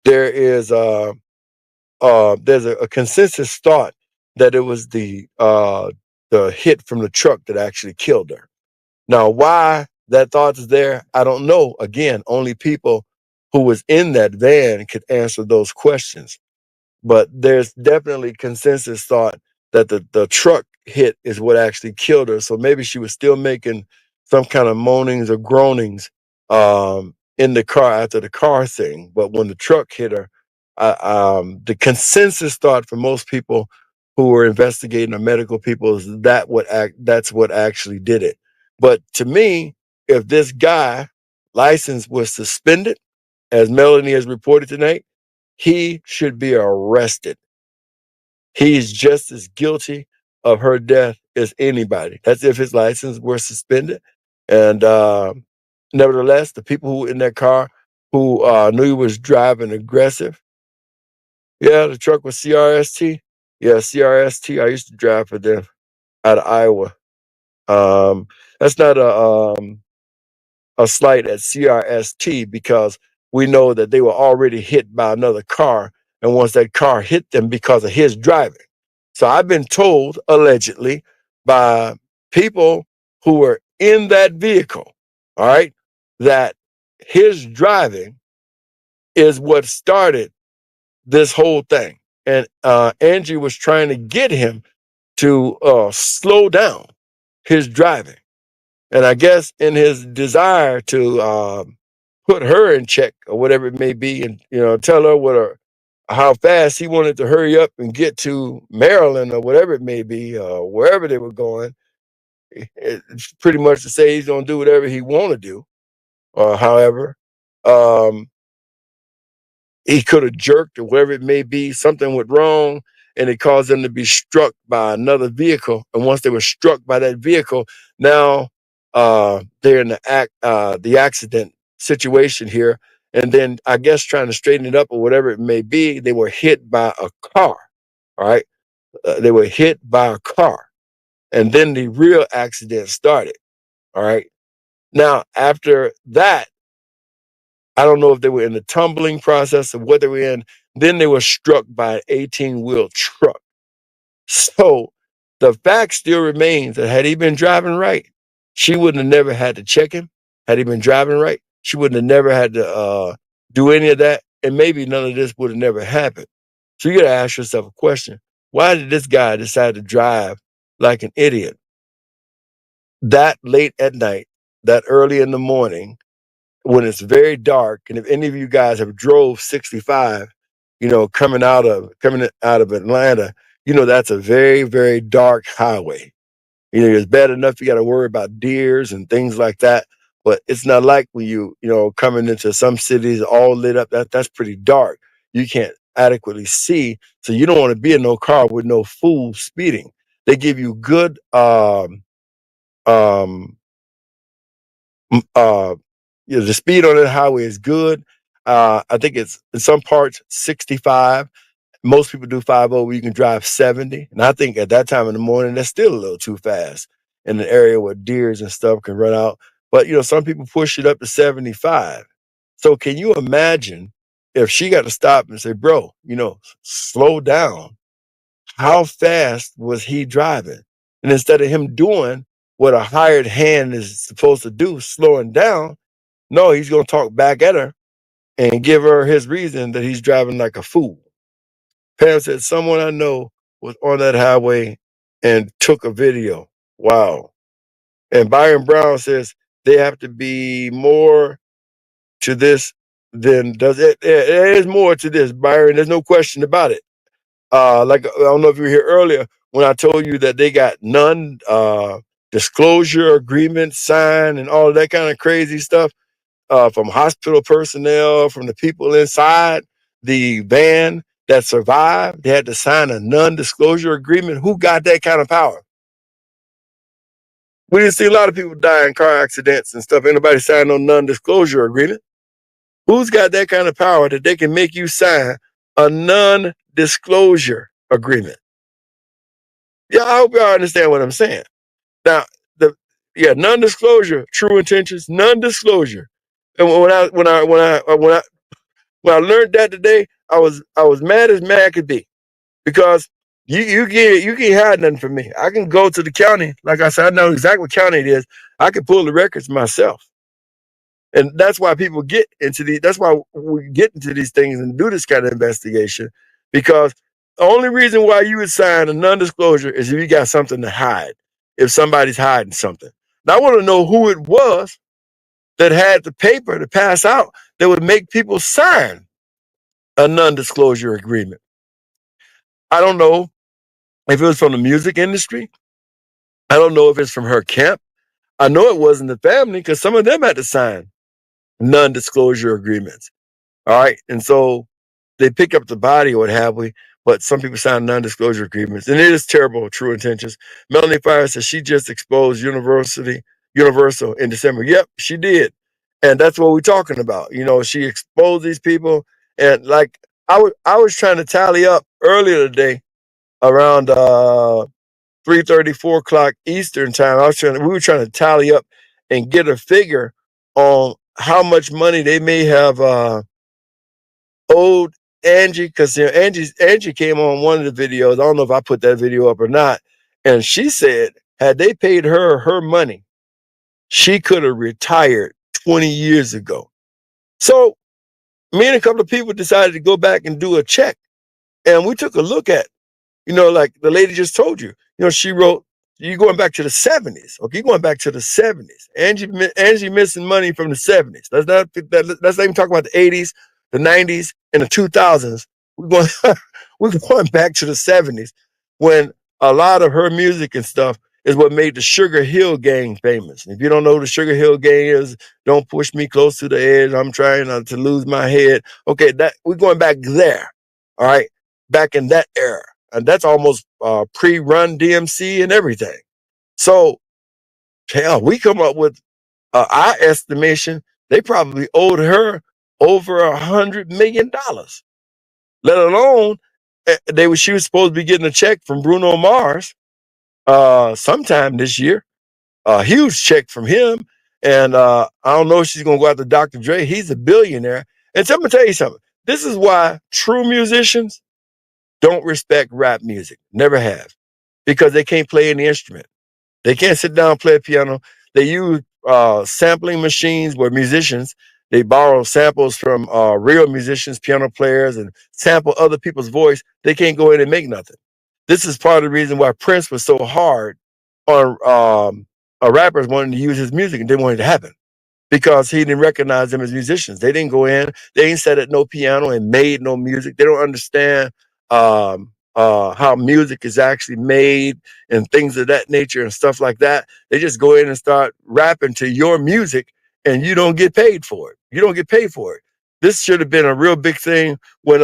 there is there's a consensus thought that it was the hit from the truck that actually killed her. Now, why that thought is there, I don't know. Again, only people who was in that van could answer those questions. But there's definitely consensus thought that the truck hit is what actually killed her. So maybe she was still making some kind of moanings or groanings in the car after the car thing. But when the truck hit her, the consensus thought for most people who were investigating, or medical people, is that's what actually did it. But to me, if this guy license was suspended, as Melanie has reported tonight, he should be arrested. He's just as guilty of her death as anybody. That's if his license were suspended. And nevertheless, the people who were in that car who knew he was driving aggressive. Yeah, the truck was CRST. Yeah, CRST. I used to drive for them out of Iowa. That's not a slight at CRST, because we know that they were already hit by another car. And once that car hit them because of his driving. So I've been told, allegedly, by people who were in that vehicle, all right, that his driving is what started this whole thing. And Angie was trying to get him to slow down his driving. And I guess in his desire to put her in check or whatever it may be, and tell her how fast he wanted to hurry up and get to Maryland or whatever it may be, wherever they were going, it's pretty much to say he's gonna do whatever he want to do. However, um, he could have jerked or whatever it may be. Something went wrong, and it caused them to be struck by another vehicle. And once they were struck by that vehicle, now they're in the accident situation here. And then I guess trying to straighten it up or whatever it may be, they were hit by a car. All right, they were hit by a car, and then the real accident started. All right. Now after that, I don't know if they were in the tumbling process or what they were in. Then they were struck by an 18-wheel truck. So the fact still remains that had he been driving right, she wouldn't have never had to check him. Had he been driving right, she wouldn't have never had to do any of that. And maybe none of this would have never happened. So you got to ask yourself a question. Why did this guy decide to drive like an idiot that late at night, that early in the morning, when it's very dark? And if any of you guys have drove 65, coming out of Atlanta, that's a very, very dark highway. It's bad enough you got to worry about deers and things like that, but it's not like when coming into some cities all lit up. That's pretty dark. You can't adequately see, so you don't want to be in no car with no fool speeding. They give you good um the speed on the highway is good. I think it's in some parts 65. Most people do 50 where you can drive 70. And I think at that time in the morning, that's still a little too fast in an area where deers and stuff can run out. But some people push it up to 75. So can you imagine if she got to stop and say, bro, slow down? How fast was he driving? And instead of him doing what a hired hand is supposed to do, slowing down, no, he's going to talk back at her and give her his reason that he's driving like a fool. Pam said, someone I know was on that highway and took a video. Wow. And Byron Brown says they have to be more to this than does it. There is more to this, Byron. There's no question about it. Like, I don't know if you were here earlier when I told you that they got none disclosure agreement signed and all of that kind of crazy stuff. From hospital personnel, from the people inside the van that survived. They had to sign a non-disclosure agreement. Who got that kind of power? We didn't see a lot of people die in car accidents and stuff. Anybody sign no non-disclosure agreement? Who's got that kind of power that they can make you sign a non-disclosure agreement? Yeah, I hope y'all understand what I'm saying. Now, non-disclosure, true intentions, non-disclosure. And when I When I learned that today, I was mad as mad could be, because you can't hide nothing from me. I can go to the county, like I said, I know exactly what county it is. I can pull the records myself. And that's why people get into that's why we get into these things and do this kind of investigation, because the only reason why you would sign a non-disclosure is if you got something to hide, if somebody's hiding something. Now, I want to know who it was that had the paper to pass out that would make people sign a non-disclosure agreement. I don't know if it was from the music industry. I don't know if it's from her camp. I know it wasn't the family, because some of them had to sign non-disclosure agreements. All right. And so they pick up the body or what have we, but some people sign non-disclosure agreements. And it is terrible, true intentions. Melanie Fire says she just exposed Universal in December. Yep, she did. And that's what we're talking about. You know, she exposed these people. And like I was trying to tally up earlier today around 3:30, 4 o'clock Eastern time. We were trying to tally up and get a figure on how much money they may have owed Angie, because Angie came on one of the videos. I don't know if I put that video up or not. And she said, had they paid her money, she could have retired 20 years ago. So me and a couple of people decided to go back and do a check. And we took a look at, like the lady just told you, she wrote, you're going back to the 70s. Okay, you're going back to the 70s. Angie missing money from the 70s. Let's not even talk about the 80s, the 90s, and the 2000s. We're going, we're going back to the 70s, when a lot of her music and stuff is what made the Sugar Hill Gang famous. If you don't know who the Sugar Hill Gang is, don't push me close to the edge. I'm trying not to lose my head. Okay, that we're going back there. All right, back in that era. And that's almost pre-run DMC and everything. So, hell, we come up with our estimation. They probably owed her over $100 million. Let alone, she was supposed to be getting a check from Bruno Mars sometime this year. A huge check from him. And I don't know if she's going to go out to Dr. Dre. He's a billionaire. And so I'm going to tell you something. This is why true musicians don't respect rap music. Never have. Because they can't play any instrument. They can't sit down and play a piano. They use sampling machines where musicians, they borrow samples from real musicians, piano players, and sample other people's voice. They can't go in and make nothing. This is part of the reason why Prince was so hard on rappers wanting to use his music and didn't want it to happen, because he didn't recognize them as musicians. They didn't go in, they ain't sat at no piano and made no music. They don't understand how music is actually made and things of that nature and stuff like that. They just go in and start rapping to your music, and you don't get paid for it. You don't get paid for it. This should have been a real big thing when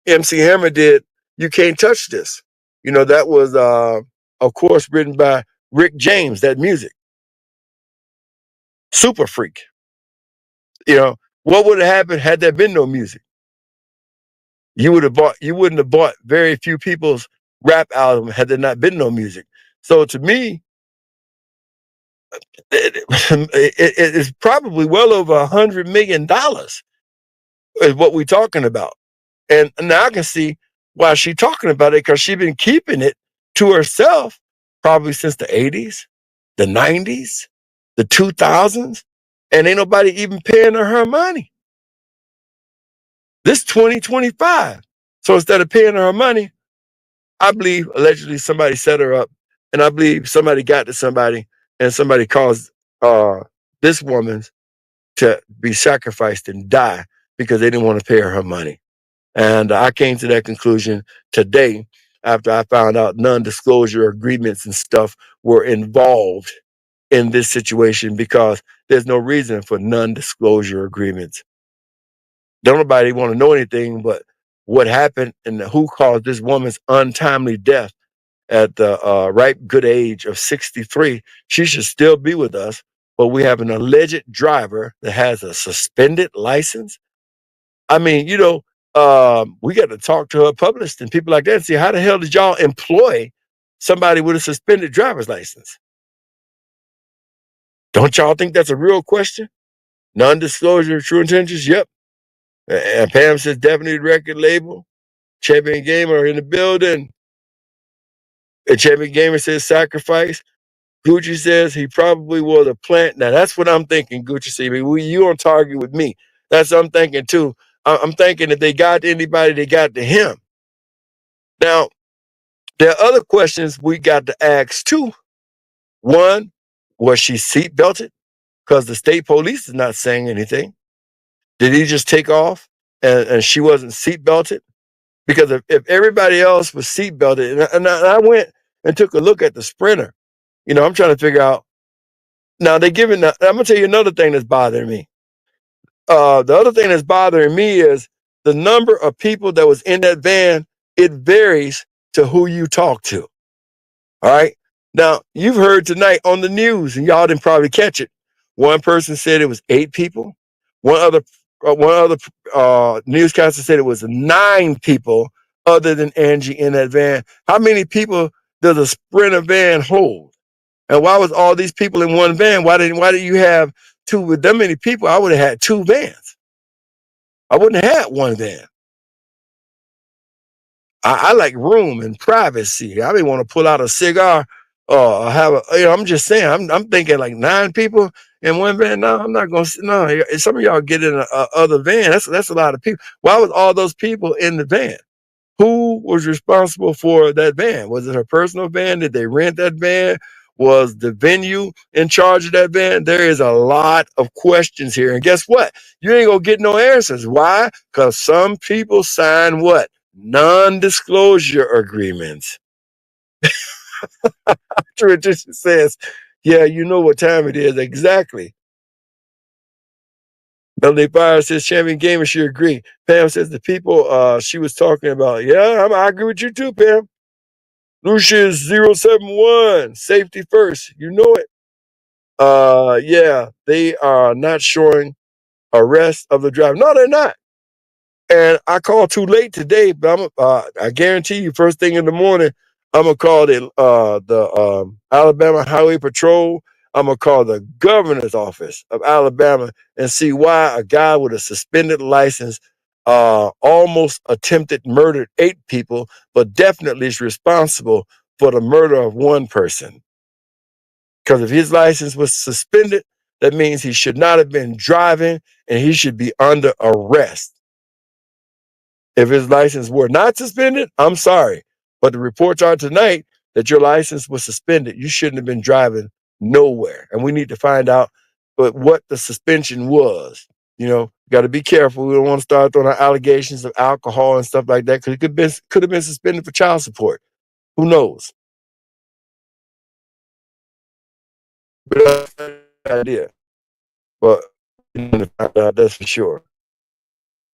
MC Hammer did You Can't Touch This. That was, of course, written by Rick James, that music. Super Freak. What would have happened had there been no music? You wouldn't have bought very few people's rap album had there not been no music. So to me, it's probably well over $100 million is what we're talking about. And now I can see why she's talking about it, because she's been keeping it to herself probably since the 80s, the 90s, the 2000s, and ain't nobody even paying her money. This 2025. So instead of paying her money, I believe allegedly somebody set her up, and I believe somebody got to somebody, and somebody caused this woman to be sacrificed and die because they didn't want to pay her money. And I came to that conclusion today after I found out non-disclosure agreements and stuff were involved in this situation, because there's no reason for non-disclosure agreements. Don't nobody want to know anything but what happened and who caused this woman's untimely death at the ripe good age of 63. She should still be with us, but we have an alleged driver that has a suspended license. I mean, we got to talk to her publicist and people like that and see, how the hell did y'all employ somebody with a suspended driver's license? Don't y'all think that's a real question? Non-disclosure, true intentions? Yep. And Pam says definitely record label. Champion Gamer in the building. And Champion Gamer says sacrifice. Gucci says he probably was a plant. Now that's what I'm thinking, Gucci. See, you on target with me. That's what I'm thinking too. I'm thinking if they got to anybody, they got to him. Now, there are other questions we got to ask too. One, was she seat belted? Because the state police is not saying anything. Did he just take off and she wasn't seat belted? Because if everybody else was seat belted, and I went and took a look at the Sprinter, I'm trying to figure out. Now I'm gonna tell you another thing that's bothering me. The other thing that's bothering me is the number of people that was in that van. It varies to who you talk to. All right. Now you've heard tonight on the news, and y'all didn't probably catch it. One person said it was 8 people. One other newscaster said it was 9 people other than Angie in that van. How many people does a Sprinter van hold? And why was all these people in one van? Why did you have two? With that many people, I would have had 2 vans. I wouldn't have had one van. I like room and privacy. I didn't want to pull out a cigar or have I'm just saying. I'm thinking like 9 people in one van. No, I'm not going to. No, some of y'all get in a other van. That's a lot of people. Why was all those people in the van? Who was responsible for that van? Was it her personal van? Did they rent that van? Was the venue in charge of that van? There is a lot of questions here. And guess what? You ain't going to get no answers. Why? Because some people sign what? Non-disclosure agreements. Tradition says, yeah, you know what time it is. Exactly. Melanie Fire says, Champion Gamer, she agree. Pam says, the people she was talking about, yeah, I agree with you too, Pam. Lucius 071, safety first. You know it. Yeah, they are not showing arrest of the driver. No, they're not. And I called too late today, but I guarantee you, first thing in the morning, I'm gonna call the Alabama Highway Patrol. I'm gonna call the governor's office of Alabama and see why a guy with a suspended license almost attempted murdered 8 people, but definitely is responsible for the murder of 1 person. Because if his license was suspended, that means he should not have been driving and he should be under arrest. If his license were not suspended, I'm sorry. But the reports are tonight that your license was suspended. You shouldn't have been driving nowhere. And we need to find out what the suspension was. Got to be careful. We don't want to start throwing out allegations of alcohol and stuff like that, because it could have been suspended for child support. Who knows? But that's an idea. But that's for sure.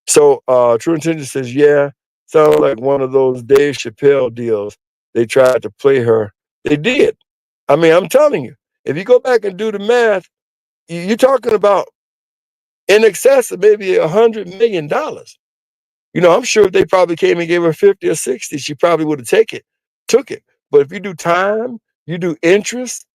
So True Intention says, yeah, sounds like one of those Dave Chappelle deals. They tried to play her. They did. I mean, I'm telling you, if you go back and do the math, you're talking about in excess of maybe $100 million. I'm sure if they probably came and gave her 50 or 60, she probably would have took it. But if you do time, you do interest,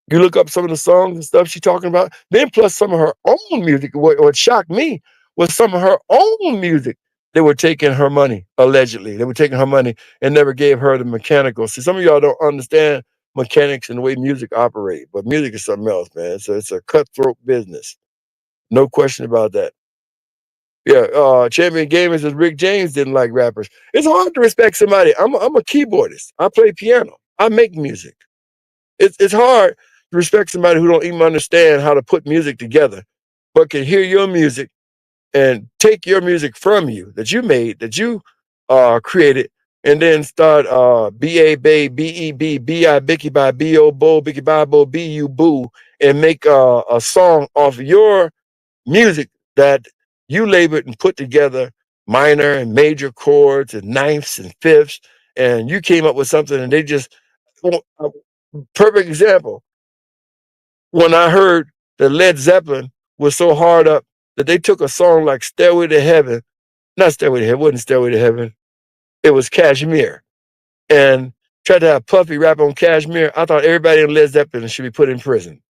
you look up some of the songs and stuff she's talking about, then plus some of her own music. What shocked me was some of her own music. They were taking her money, allegedly. They were taking her money and never gave her the mechanical. See, some of y'all don't understand mechanics and the way music operate, but music is something else, man. It's a cutthroat business. No question about that. Yeah, Champion Gaming says Rick James didn't like rappers. It's hard to respect somebody. I'm a keyboardist. I play piano. I make music. It's hard to respect somebody who don't even understand how to put music together, but can hear your music and take your music from you that you made, that you created, and then start B-A Bay, B-E-B, B-I Bicky by B-O Bo, Bicky by Bo, B-U Boo, and make a song off your music that you labored and put together, minor and major chords and ninths and fifths, and you came up with something and they just, perfect example. When I heard that Led Zeppelin was so hard up that they took a song like Stairway to Heaven, not Stairway to Heaven, it wasn't Stairway to Heaven, it was Kashmir, and tried to have Puffy rap on Kashmir. I thought everybody in Led Zeppelin should be put in prison.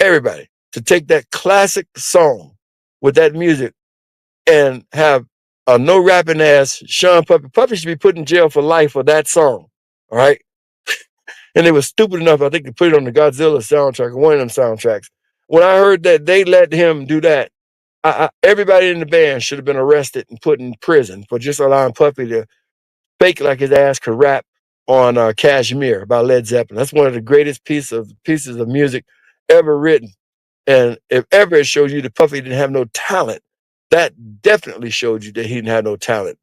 Everybody. To take that classic song with that music and have a no rapping ass Sean Puffy. Puffy should be put in jail for life for that song. All right. And they were stupid enough, I think, to put it on the Godzilla soundtrack, or one of them soundtracks. When I heard that they let him do that, everybody in the band should have been arrested and put in prison for just allowing Puffy to fake like his ass could rap on Kashmir by Led Zeppelin. That's one of the greatest pieces of music ever written. And if ever it shows you that Puffy didn't have no talent, that definitely showed you that he didn't have no talent.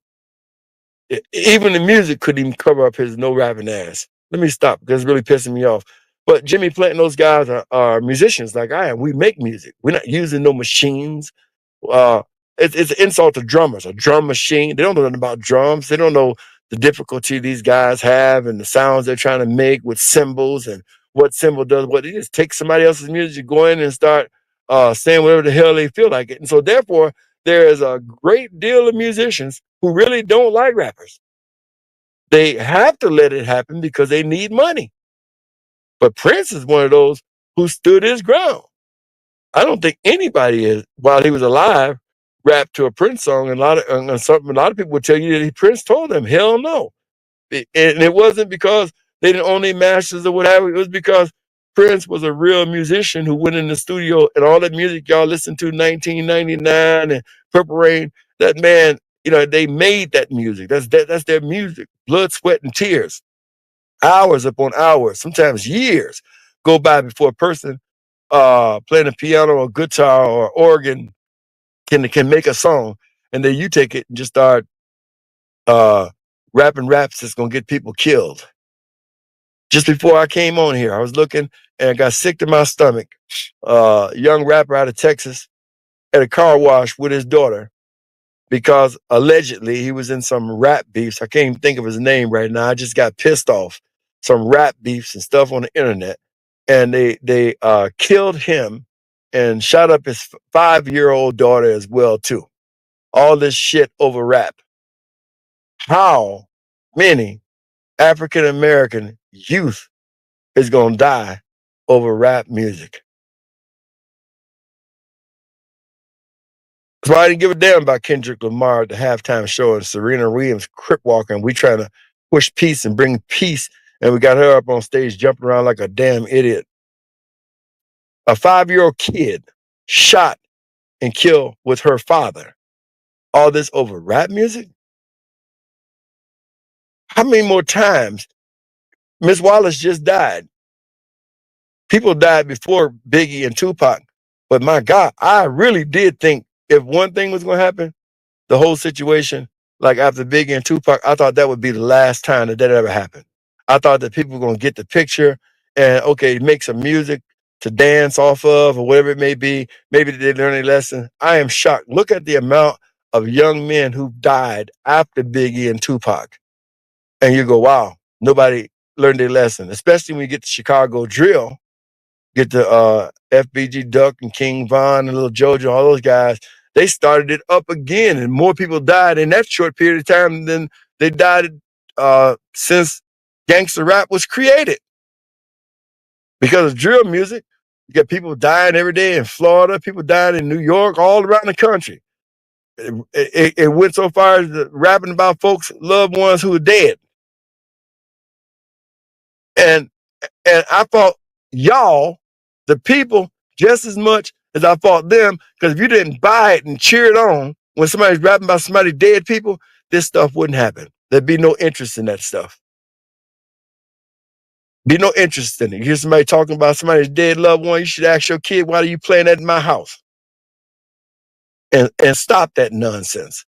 Even the music couldn't even cover up his no rapping ass. Let me stop because it's really pissing me off. But Jimmy Plant and those guys are musicians like I am. We make music. We're not using no machines. Uh, it's an insult to drummers. A drum machine. They don't know nothing about drums. They don't know the difficulty these guys have and the sounds they're trying to make with cymbals and what cymbal does what. They just take somebody else's music, go in and start saying whatever the hell they feel like it. And so therefore, there is a great deal of musicians who really don't like rappers. They have to let it happen because they need money. But Prince is one of those who stood his ground. I don't think anybody is, while he was alive, rapped to a Prince song. And a lot of people would tell you that Prince told them, hell no. And it wasn't because they didn't own any masters or whatever. It was because Prince was a real musician who went in the studio and all that music y'all listened to, 1999 and Purple Rain, that man, they made that music. That's their music. Blood, sweat, and tears. Hours upon hours, sometimes years go by before a person playing a piano or guitar or organ can make a song, and then you take it and just start rapping raps that's gonna get people killed. Just before I came on here, I was looking and got sick to my stomach. Young rapper out of Texas at a car wash with his daughter because allegedly he was in some rap beefs. I can't even think of his name right now. I just got pissed off. Some rap beefs and stuff on the internet. And they killed him and shot up his 5-year-old daughter as well, too. All this shit over rap. How many African American youth is gonna die over rap music? So I didn't give a damn about Kendrick Lamar at the halftime show and Serena Williams crip walking. We trying to push peace and bring peace, and we got her up on stage jumping around like a damn idiot. A 5-year-old kid shot and killed with her father. All this over rap music? How many more times? Miss Wallace just died. People died before Biggie and Tupac. But my God, I really did think if one thing was going to happen, the whole situation, like after Biggie and Tupac, I thought that would be the last time that ever happened. I thought that people were going to get the picture and, okay, make some music to dance off of or whatever it may be. Maybe they learn a lesson. I am shocked. Look at the amount of young men who died after Biggie and Tupac. And you go, wow, nobody learned their lesson, especially when you get to Chicago drill, get the FBG Duck and King Von and Little Jojo, all those guys. They started it up again, and more people died in that short period of time than they died since gangster rap was created. Because of drill music, you got people dying every day in Florida, people dying in New York, all around the country. It went so far as rapping about folks, loved ones who are dead. And I fought y'all, the people, just as much as I fought them, because if you didn't buy it and cheer it on when somebody's rapping about somebody dead people, this stuff wouldn't happen. There'd be no interest in that stuff. Be no interest in it. You hear somebody talking about somebody's dead loved one, you should ask your kid, why are you playing that in my house? And stop that nonsense.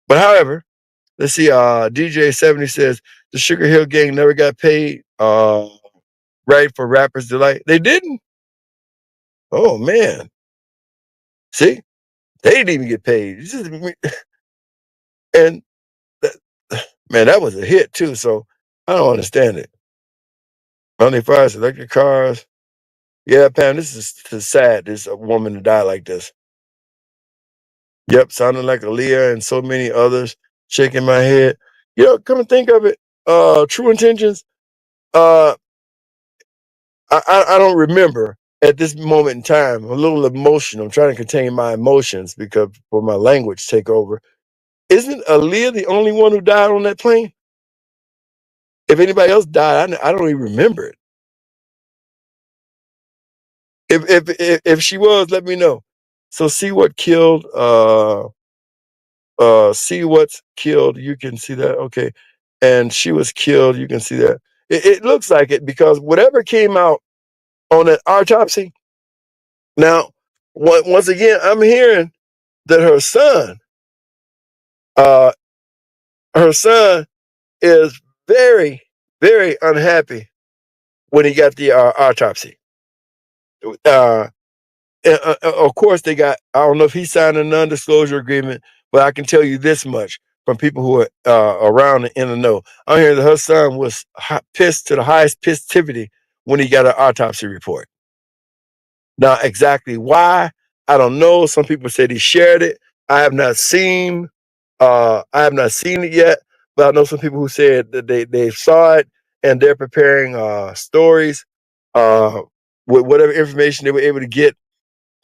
But however, let's see, DJ 70 says the Sugar Hill Gang never got paid right for Rappers Delight. They didn't? Oh man. See? They didn't even get paid. And that, man, that was a hit too. So I don't understand it. Money fires, electric cars. Yeah, Pam, this is sad. There's a woman to die like this. Yep, sounding like Aaliyah and so many others. Shaking my head. Come and think of it. True Intentions. I don't remember at this moment in time, I'm a little emotional. I'm trying to contain my emotions because for my language take over. Isn't Aaliyah the only one who died on that plane? If anybody else died, I don't even remember it. If she was, let me know. So see what's killed. You can see that, okay. And she was killed. You can see that. It looks like it because whatever came out on that autopsy. Now, once again, I'm hearing that uh, her son is very, very unhappy when he got the autopsy. Uh, of course, they got. I don't know if he signed a non-disclosure agreement, but I can tell you this much from people who are around and in the know. I'm hearing that her son was pissed to the highest pissivity when he got an autopsy report. Now, exactly why, I don't know. Some people said he shared it. I have not seen. I have not seen it yet, but I know some people who said that they saw it and they're preparing stories uh, with whatever information they were able to get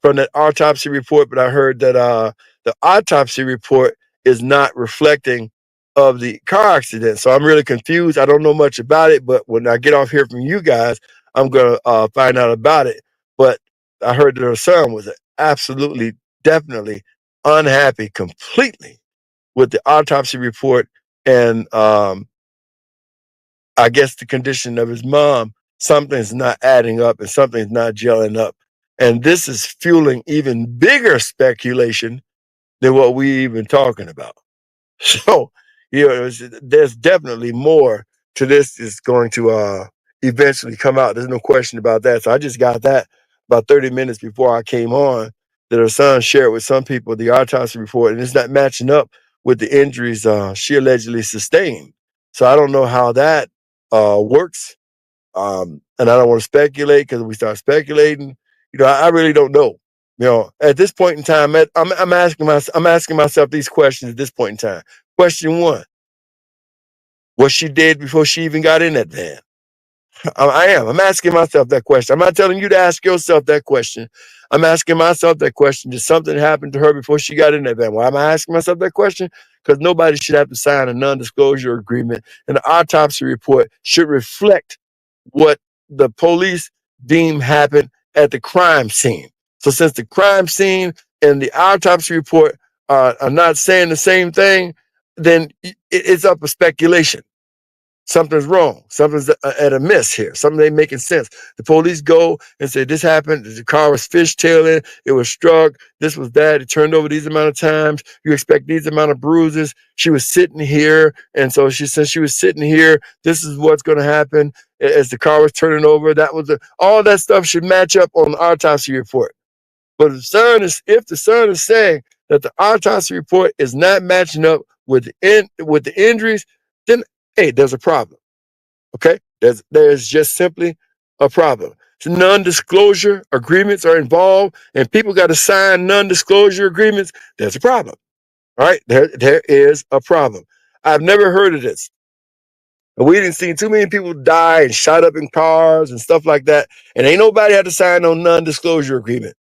from that autopsy report. But I heard that the autopsy report is not reflecting of the car accident. So I'm really confused. I don't know much about it, but when I get off here from you guys, I'm gonna find out about it. But I heard that her son was absolutely, definitely unhappy completely with the autopsy report and I guess the condition of his mom. Something's not adding up and something's not gelling up. And this is fueling even bigger speculation than what we even talking about. So, there's definitely more to this is going to eventually come out. There's no question about that. So I just got that about 30 minutes before I came on that her son shared with some people the autopsy report, and it's not matching up with the injuries she allegedly sustained. So I don't know how that works. And I don't want to speculate because if we start speculating, I really don't know. At this point in time, I'm asking myself these questions at this point in time. Question one: was she dead before she even got in that van? I am. I'm asking myself that question. I'm not telling you to ask yourself that question. I'm asking myself that question. Did something happen to her before she got in that van? Why am I asking myself that question? Because nobody should have to sign a non-disclosure agreement, and the autopsy report should reflect what the police deem happened at the crime scene. So since the crime scene and the autopsy report are not saying the same thing, then it's up for speculation. Something's wrong. Something's at a miss here. Something ain't making sense. The police go and say this happened. The car was fishtailing. It was struck. This was that. It turned over these amount of times. You expect these amount of bruises. She was sitting here, and so since she was sitting here, this is what's going to happen as the car was turning over. All that stuff should match up on the autopsy report. But if the son is saying that the autopsy report is not matching up with the injuries, then hey, there's a problem. Okay, there's just simply a problem. So non-disclosure agreements are involved, and people got to sign non-disclosure agreements. There's a problem. All right, there is a problem. I've never heard of this. We didn't see too many people die and shot up in cars and stuff like that, and ain't nobody had to sign no non-disclosure agreement.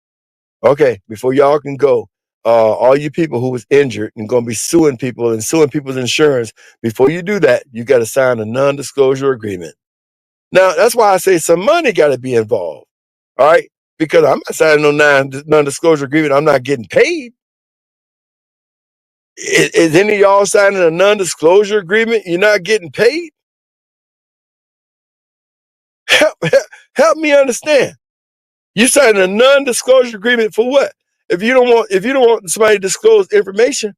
Okay, before y'all can go, all you people who was injured and going to be suing people and suing people's insurance, before you do that, you got to sign a non-disclosure agreement. Now, that's why I say some money got to be involved, all right? Because I'm not signing no non-disclosure agreement. I'm not getting paid. Is any of y'all signing a non-disclosure agreement? You're not getting paid? Help, help me understand. You signing a non-disclosure agreement for what? If you don't want somebody to disclose information,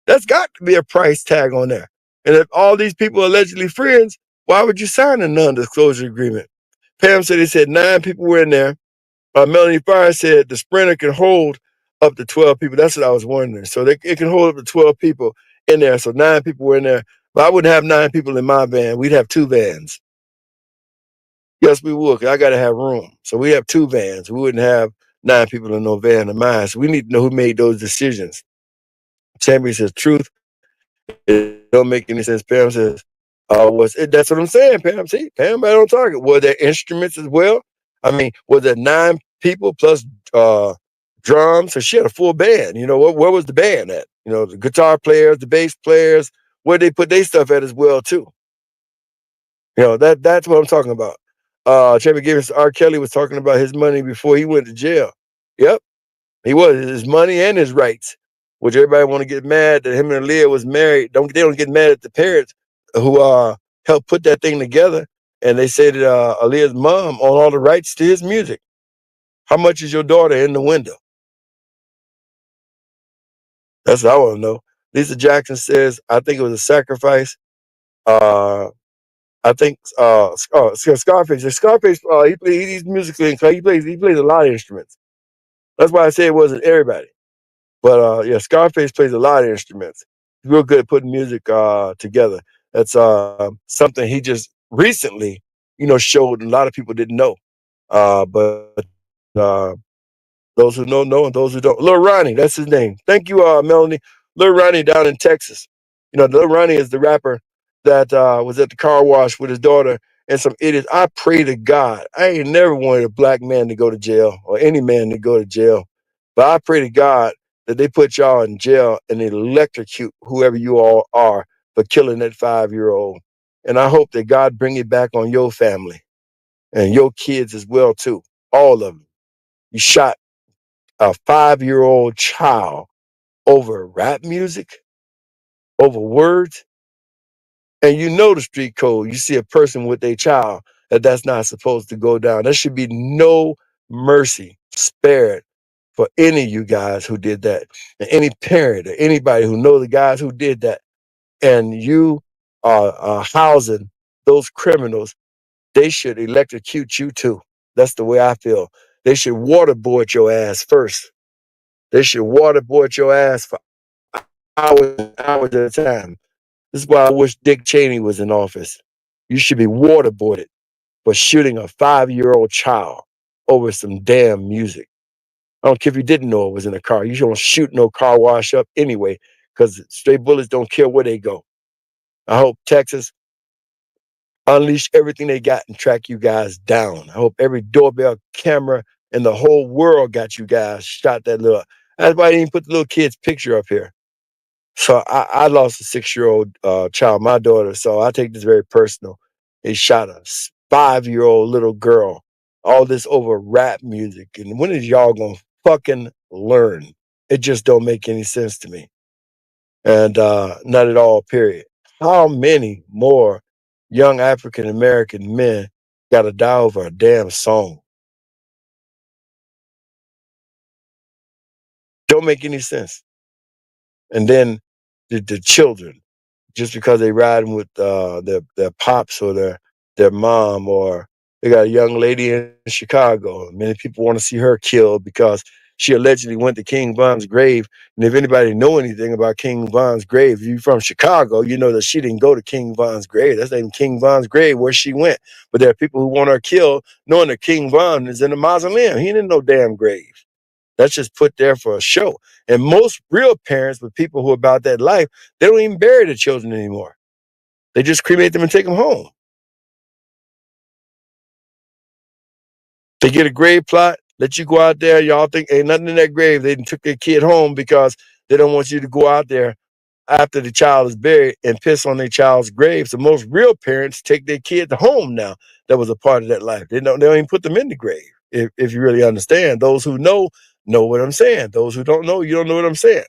that's got to be a price tag on there. And if all these people are allegedly friends, why would you sign a non-disclosure agreement? Pam said they said 9 people were in there. Melanie Fire said the Sprinter can hold up to 12 people. That's what I was wondering. So it can hold up to 12 people in there. So 9 people were in there. But I wouldn't have 9 people in my van. We'd have 2 vans. Yes, we would, 'cause I got to have room. So we have 2 vans. We wouldn't have 9 people in no van of mine. So we need to know who made those decisions. Champion says truth. It don't make any sense. Pam says, that's what I'm saying, Pam. See, Pam right on target. Were there instruments as well? I mean, was it 9 people plus drums? So she had a full band. You know, where was the band at? You know, the guitar players, the bass players, where they put their stuff at as well too. You know, that's what I'm talking about. Champion Gibbons, R. Kelly was talking about his money before he went to jail. Yep, he was his money and his rights, which everybody want to get mad that him and Aaliyah was married. They don't get mad at the parents who helped put that thing together, and they say that Aaliyah's mom owned all the rights to his music. How much is your daughter in the window? That's what I want to know. Lisa Jackson says, I think it was a sacrifice. Uh, I think Scarface. Scarface, he's musically inclined. He plays a lot of instruments. That's why I say it wasn't everybody. But yeah, Scarface plays a lot of instruments. He's real good at putting music together. That's something he just recently, showed, and a lot of people didn't know. But those who know, and those who don't. Lil Ronnie, that's his name. Thank you, Melanie. Lil Ronnie down in Texas. Lil Ronnie is the rapper that was at the car wash with his daughter and some idiots. I pray to God. I ain't never wanted a black man to go to jail or any man to go to jail. But I pray to God that they put y'all in jail and they electrocute whoever you all are for killing that 5-year-old. And I hope that God bring it back on your family and your kids as well too. All of them. You shot a 5-year-old child over rap music, over words, and the street code. You see a person with a child that's not supposed to go down. There should be no mercy spared for any of you guys who did that, and any parent or anybody who know the guys who did that, and you are housing those criminals. They should electrocute you too. That's the way I feel. They should waterboard your ass first. They should waterboard your ass for hours and hours at a time. This is why I wish Dick Cheney was in office. You should be waterboarded for shooting a 5-year-old child over some damn music. I don't care if you didn't know it was in a car. You don't shoot no car wash up anyway, because stray bullets don't care where they go. I hope Texas unleash everything they got and track you guys down. I hope every doorbell camera in the whole world got you guys shot that little. That's why I didn't put the little kid's picture up here. So I lost a 6-year-old child, my daughter. So I take this very personal. They shot a 5-year-old little girl. All this over rap music. And when is y'all gonna fucking learn? It just don't make any sense to me. And not at all, period. How many more young African American men gotta die over a damn song? Don't make any sense. And then the children, just because they riding with their pops or their mom, or they got a young lady in Chicago. Many people want to see her killed because she allegedly went to King Von's grave. And if anybody know anything about King Von's grave, if you're from Chicago, you know that she didn't go to King Von's grave. That's not even King Von's grave where she went. But there are people who want her killed knowing that King Von is in a mausoleum. He didn't no damn grave. That's just put there for a show. And most real parents with people who are about that life, they don't even bury their children anymore. They just cremate them and take them home. They get a grave plot, let you go out there. Y'all think ain't nothing in that grave. They took their kid home because they don't want you to go out there after the child is buried and piss on their child's grave. So most real parents take their kids home now that was a part of that life. They don't even put them in the grave. If you really understand. Those who know what I'm saying. Those who don't know, you don't know what I'm saying.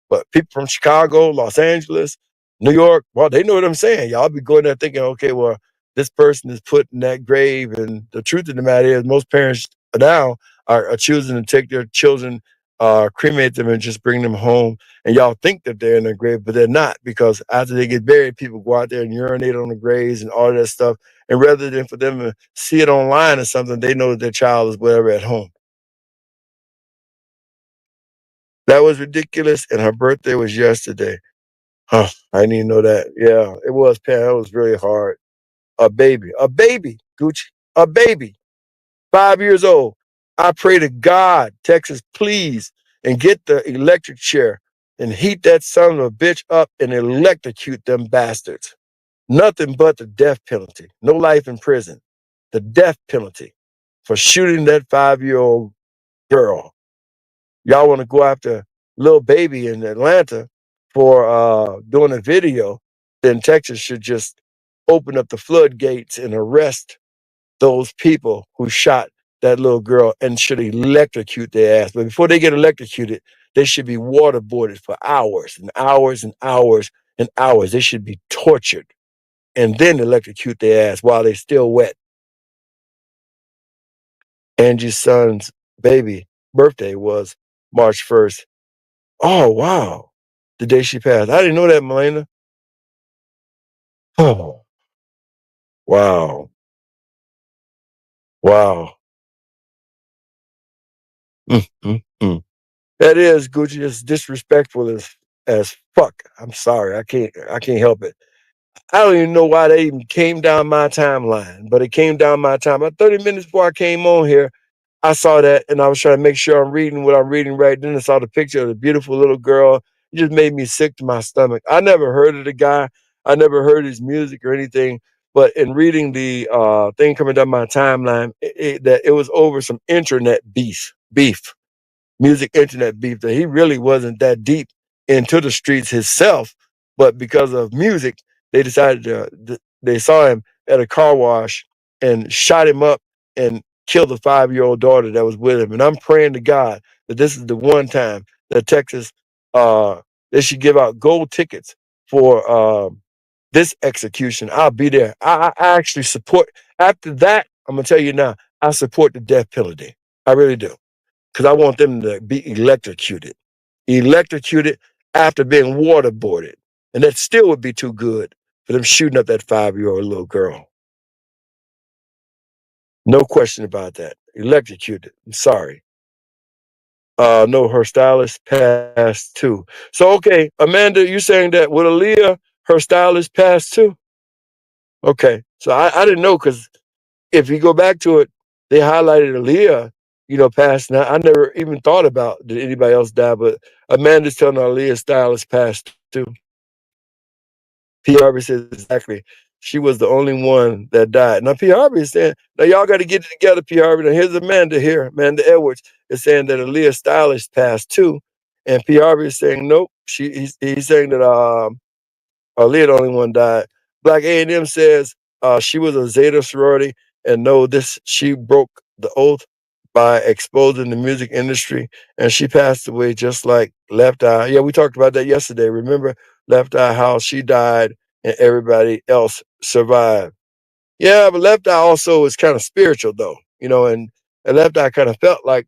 But people from Chicago, Los Angeles, New York, well, they know what I'm saying. Y'all be going there thinking, okay, well, this person is put in that grave. And the truth of the matter is most parents now are choosing to take their children, cremate them and just bring them home. And y'all think that they're in their grave, but they're not, because after they get buried, people go out there and urinate on the graves and all that stuff. And rather than for them to see it online or something, they know that their child is whatever at home. That was ridiculous. And her birthday was yesterday. Huh, I didn't even know that. Yeah, it was, Pam. It was really hard. A baby, Gucci, a baby, 5 years old. I pray to God, Texas, please, and get the electric chair and heat that son of a bitch up and electrocute them bastards. Nothing but the death penalty. No life in prison. The death penalty. for shooting that 5-year-old girl. Y'all want to go after little baby in Atlanta for doing a video, then Texas should just open up the floodgates and arrest those people who shot that little girl and should electrocute their ass. But before they get electrocuted, they should be waterboarded for hours and hours and hours and hours. They should be tortured and then electrocute their ass while they're still wet. Angie's son's baby birthday was March 1st. Oh, wow. The day she passed. I didn't know that, Melena. Oh, wow. Wow. Mm, mm, mm. That is, Gucci, is disrespectful as fuck. I'm sorry. I can't help it. I don't even know why they even came down my timeline, but it came down my time. About 30 minutes before I came on here, I saw that and I was trying to make sure I'm reading what I'm reading right. Then I saw the picture of the beautiful little girl. It just made me sick to my stomach. I never heard of the guy. I never heard his music or anything. But in reading the thing coming down my timeline, that it was over some internet beef, music internet beef, that he really wasn't that deep into the streets himself, but because of music, they decided they saw him at a car wash and shot him up and killed the 5-year-old daughter that was with him. And I'm praying to God that this is the one time that Texas they should give out gold tickets for this execution. I'll be there. I actually support. After that, I'm gonna tell you now, I support the death penalty. I really do, because I want them to be electrocuted after being waterboarded, and that still would be too good for them shooting up that 5-year-old little girl. No question about that. Electrocuted. I'm sorry. No, her stylist passed too. So okay, Amanda, you saying that with Aaliyah, her stylist passed too? Okay, so I didn't know, because if you go back to it, they highlighted Aaliyah, passed. Now I never even thought about did anybody else die, but Amanda's telling Aaliyah's stylist passed too. P. Harvey says exactly. She was the only one that died. Now P. Harvey is saying, now y'all got to get it together, P. Harvey. Now here's Amanda here. Amanda Edwards is saying that Aaliyah's stylist passed too. And P. Harvey is saying, nope. He's saying that Aaliyah the only one died. Black A&M says she was a Zeta sorority, and no, she broke the oath by exposing the music industry, and she passed away just like Left Eye. Yeah, we talked about that yesterday. Remember Left Eye, how she died and everybody else survived. Yeah, but Left Eye also is kind of spiritual though, and Left Eye kind of felt like,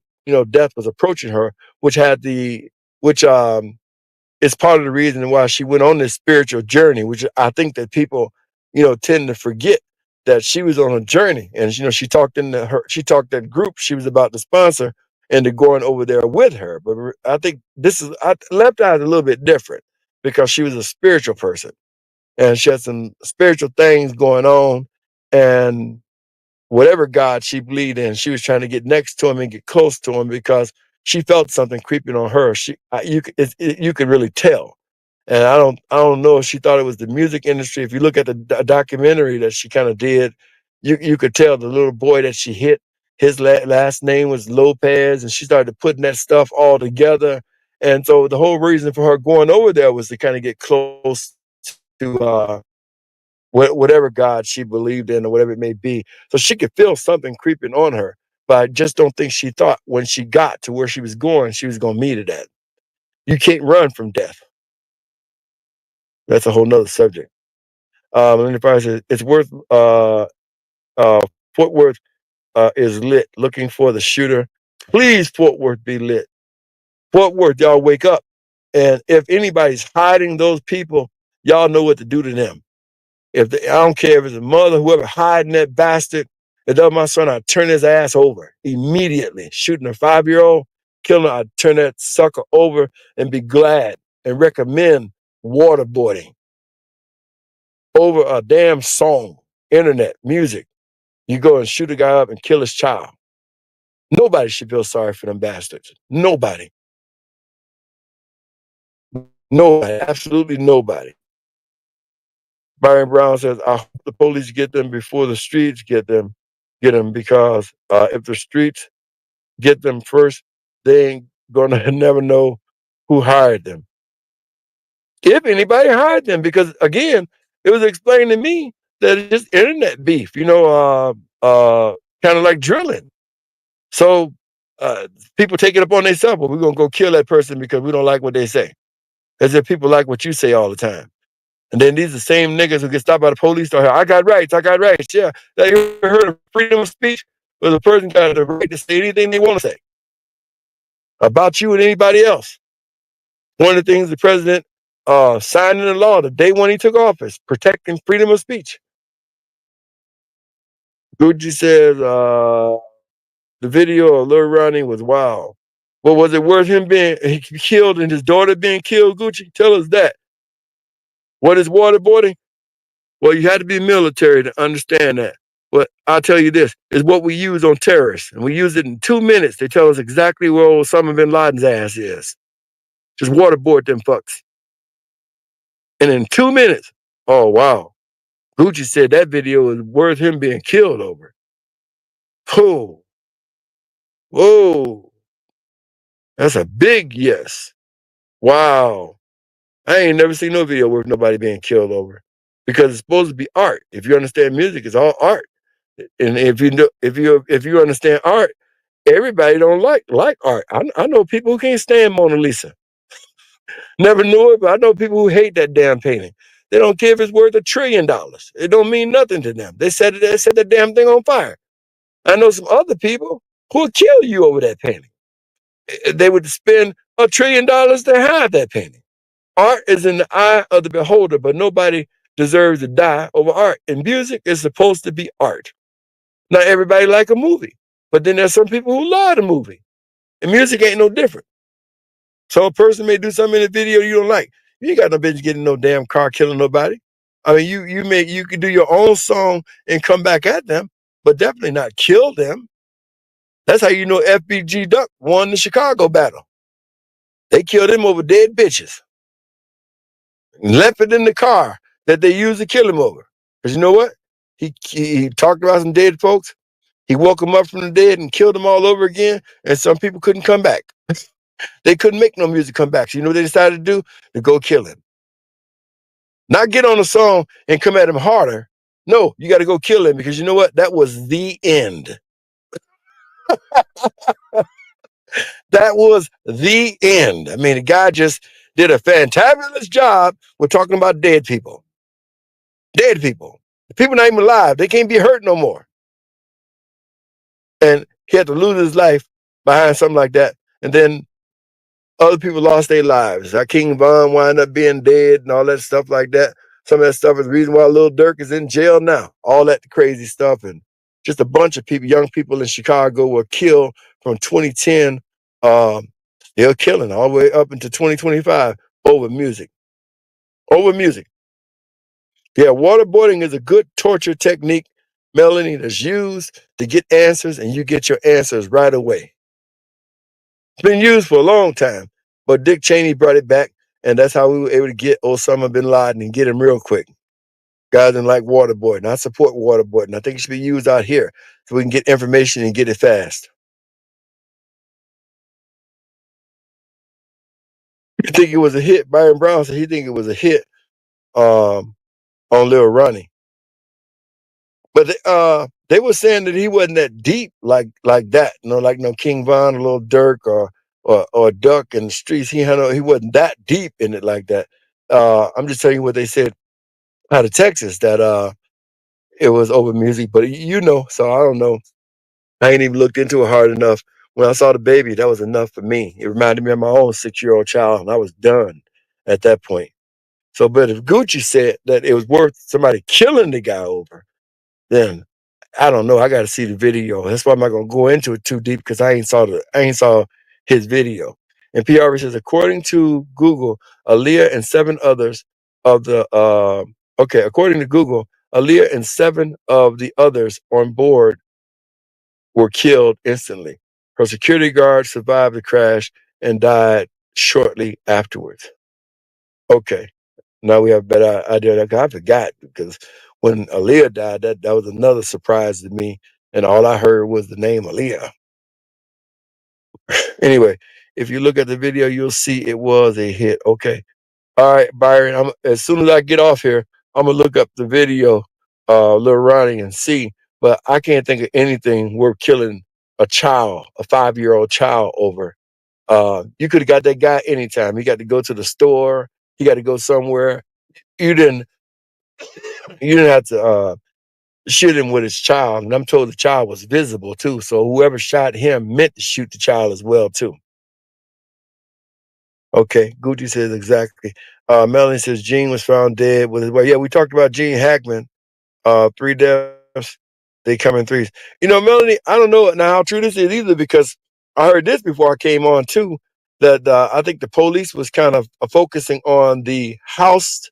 death was approaching her, which had which is part of the reason why she went on this spiritual journey, which I think that people, tend to forget that she was on a journey. And she talked that group she was about to sponsor into going over there with her. But I think Left Eye is a little bit different, because she was a spiritual person and she had some spiritual things going on, and whatever God she believed in, she was trying to get next to him and get close to him, because she felt something creeping on her. You could really tell. And I don't know if she thought it was the music industry. If you look at the documentary that she kind of did, you could tell the little boy that she hit, his last name was Lopez, and she started putting that stuff all together. And so the whole reason for her going over there was to kind of get close to whatever God she believed in or whatever it may be. So she could feel something creeping on her, but I just don't think she thought when she got to where she was going to meet it at. You can't run from death. That's a whole nother subject. And if I said it's Fort Worth is lit, looking for the shooter. Please, Fort Worth be lit. Fort Worth, y'all wake up. And if anybody's hiding those people, y'all know what to do to them. I don't care if it's a mother, whoever hiding that bastard, if that was my son, I'd turn his ass over immediately. Shooting a 5-year-old, killing her, I'd turn that sucker over and be glad and recommend waterboarding over a damn song, internet, music. You go and shoot a guy up and kill his child. Nobody should feel sorry for them bastards. Nobody. Nobody. Absolutely nobody. Byron Brown says, I hope the police get them before the streets get them. get them, because if the streets get them first, they ain't gonna never know who hired them, if anybody hired them. Because again, it was explained to me that it's just internet beef, kind of like drilling. So people take it upon themselves. Well, we're gonna go kill that person because we don't like what they say, as if people like what you say all the time. And then these are the same niggas who get stopped by the police start, I got rights, I got rights. Yeah. Now, you ever heard of freedom of speech? Where the person got the right to say anything they want to say about you and anybody else. One of the things the president signed into law the day when he took office, protecting freedom of speech. Gucci says the video of Lil Ronnie was wild. But was it worth him being killed and his daughter being killed, Gucci? Tell us that. What is waterboarding? Well, you had to be military to understand that. But I'll tell you this, is what we use on terrorists. And we use it in 2 minutes. They tell us exactly where Osama bin Laden's ass is. Just waterboard them fucks. And in 2 minutes, oh, wow. Gucci said that video is worth him being killed over. Whoa. Whoa. That's a big yes. Wow. I ain't never seen no video worth nobody being killed over. Because it's supposed to be art. If you understand music, it's all art. And if you understand art, everybody don't like art. I know people who can't stand Mona Lisa. Never knew it, but I know people who hate that damn painting. They don't care if it's worth $1 trillion. It don't mean nothing to them. They set the damn thing on fire. I know some other people who would kill you over that painting. They would spend $1 trillion to have that painting. Art is in the eye of the beholder, but nobody deserves to die over art. And music is supposed to be art. Not everybody like a movie, but then there's some people who love the movie. And music ain't no different. So a person may do something in the video you don't like. You ain't got no business getting no damn car killing nobody. I mean, you can do your own song and come back at them, but definitely not kill them. That's how you know FBG Duck won the Chicago battle. They killed him over dead bitches. And left it in the car that they used to kill him over. Because you know what? He talked about some dead folks. He woke them up from the dead and killed them all over again. And some people couldn't come back. They couldn't make no music come back. So you know what they decided to do? To go kill him. Not get on a song and come at him harder. No, you got to go kill him, because you know what? That was the end. That was the end. I mean, the guy just did a fantabulous job with talking about dead people. Dead people. The people not even alive. They can't be hurt no more. And he had to lose his life behind something like that. And then other people lost their lives. King Von wound up being dead and all that stuff like that. Some of that stuff is the reason why Lil Durk is in jail now. All that crazy stuff. And just a bunch of people, young people in Chicago were killed from 2010. They're killing all the way up into 2025 over music. Over music. Yeah, waterboarding is a good torture technique, Melanie, that's used to get answers, and you get your answers right away. It's been used for a long time, but Dick Cheney brought it back, and that's how we were able to get Osama bin Laden and get him real quick. Guys didn't like waterboarding. I support waterboarding. I think it should be used out here so we can get information and get it fast. You think it was a hit? Byron Brown said he think it was a hit on Lil Ronnie. But they were saying that he wasn't that deep like that, like no King Von, a Little Durk, or Duck in the streets. He wasn't that deep in it like that. I'm just telling you what they said out of Texas, that it was over music, but so I don't know. I ain't even looked into it hard enough. When I saw the baby, that was enough for me. It reminded me of my own 6-year-old child, and I was done at that point. So, but if Gucci said that it was worth somebody killing the guy over, then I don't know. I got to see the video. That's why I'm not gonna go into it too deep, because I ain't saw his video. And PR says, according to Google, Aaliyah and 7 others of the according to Google, Aaliyah and 7 of the others on board were killed instantly. Her security guard survived the crash and died shortly afterwards. Okay, now we have a better idea. I forgot, because when Aaliyah died, that was another surprise to me. and all I heard was the name Aaliyah. Anyway, if you look at the video, you'll see it was a hit. Okay. All right, Byron. As soon as I get off here, I'm gonna look up the video, Lil Ronnie, and see. But I can't think of anything worth killing a child, a 5-year-old child over. You could have got that guy anytime. He got to go to the store. He got to go somewhere. You didn't. You didn't have to shoot him with his child. And I'm told the child was visible too. So whoever shot him meant to shoot the child as well too. Okay, Gucci says exactly. Melanie says Gene was found dead with his wife. Yeah, we talked about Gene Hackman. 3 deaths. They come in threes. Melanie, I don't know now how true this is either because I heard this before I came on too. That I think the police was kind of focusing on the housekeeper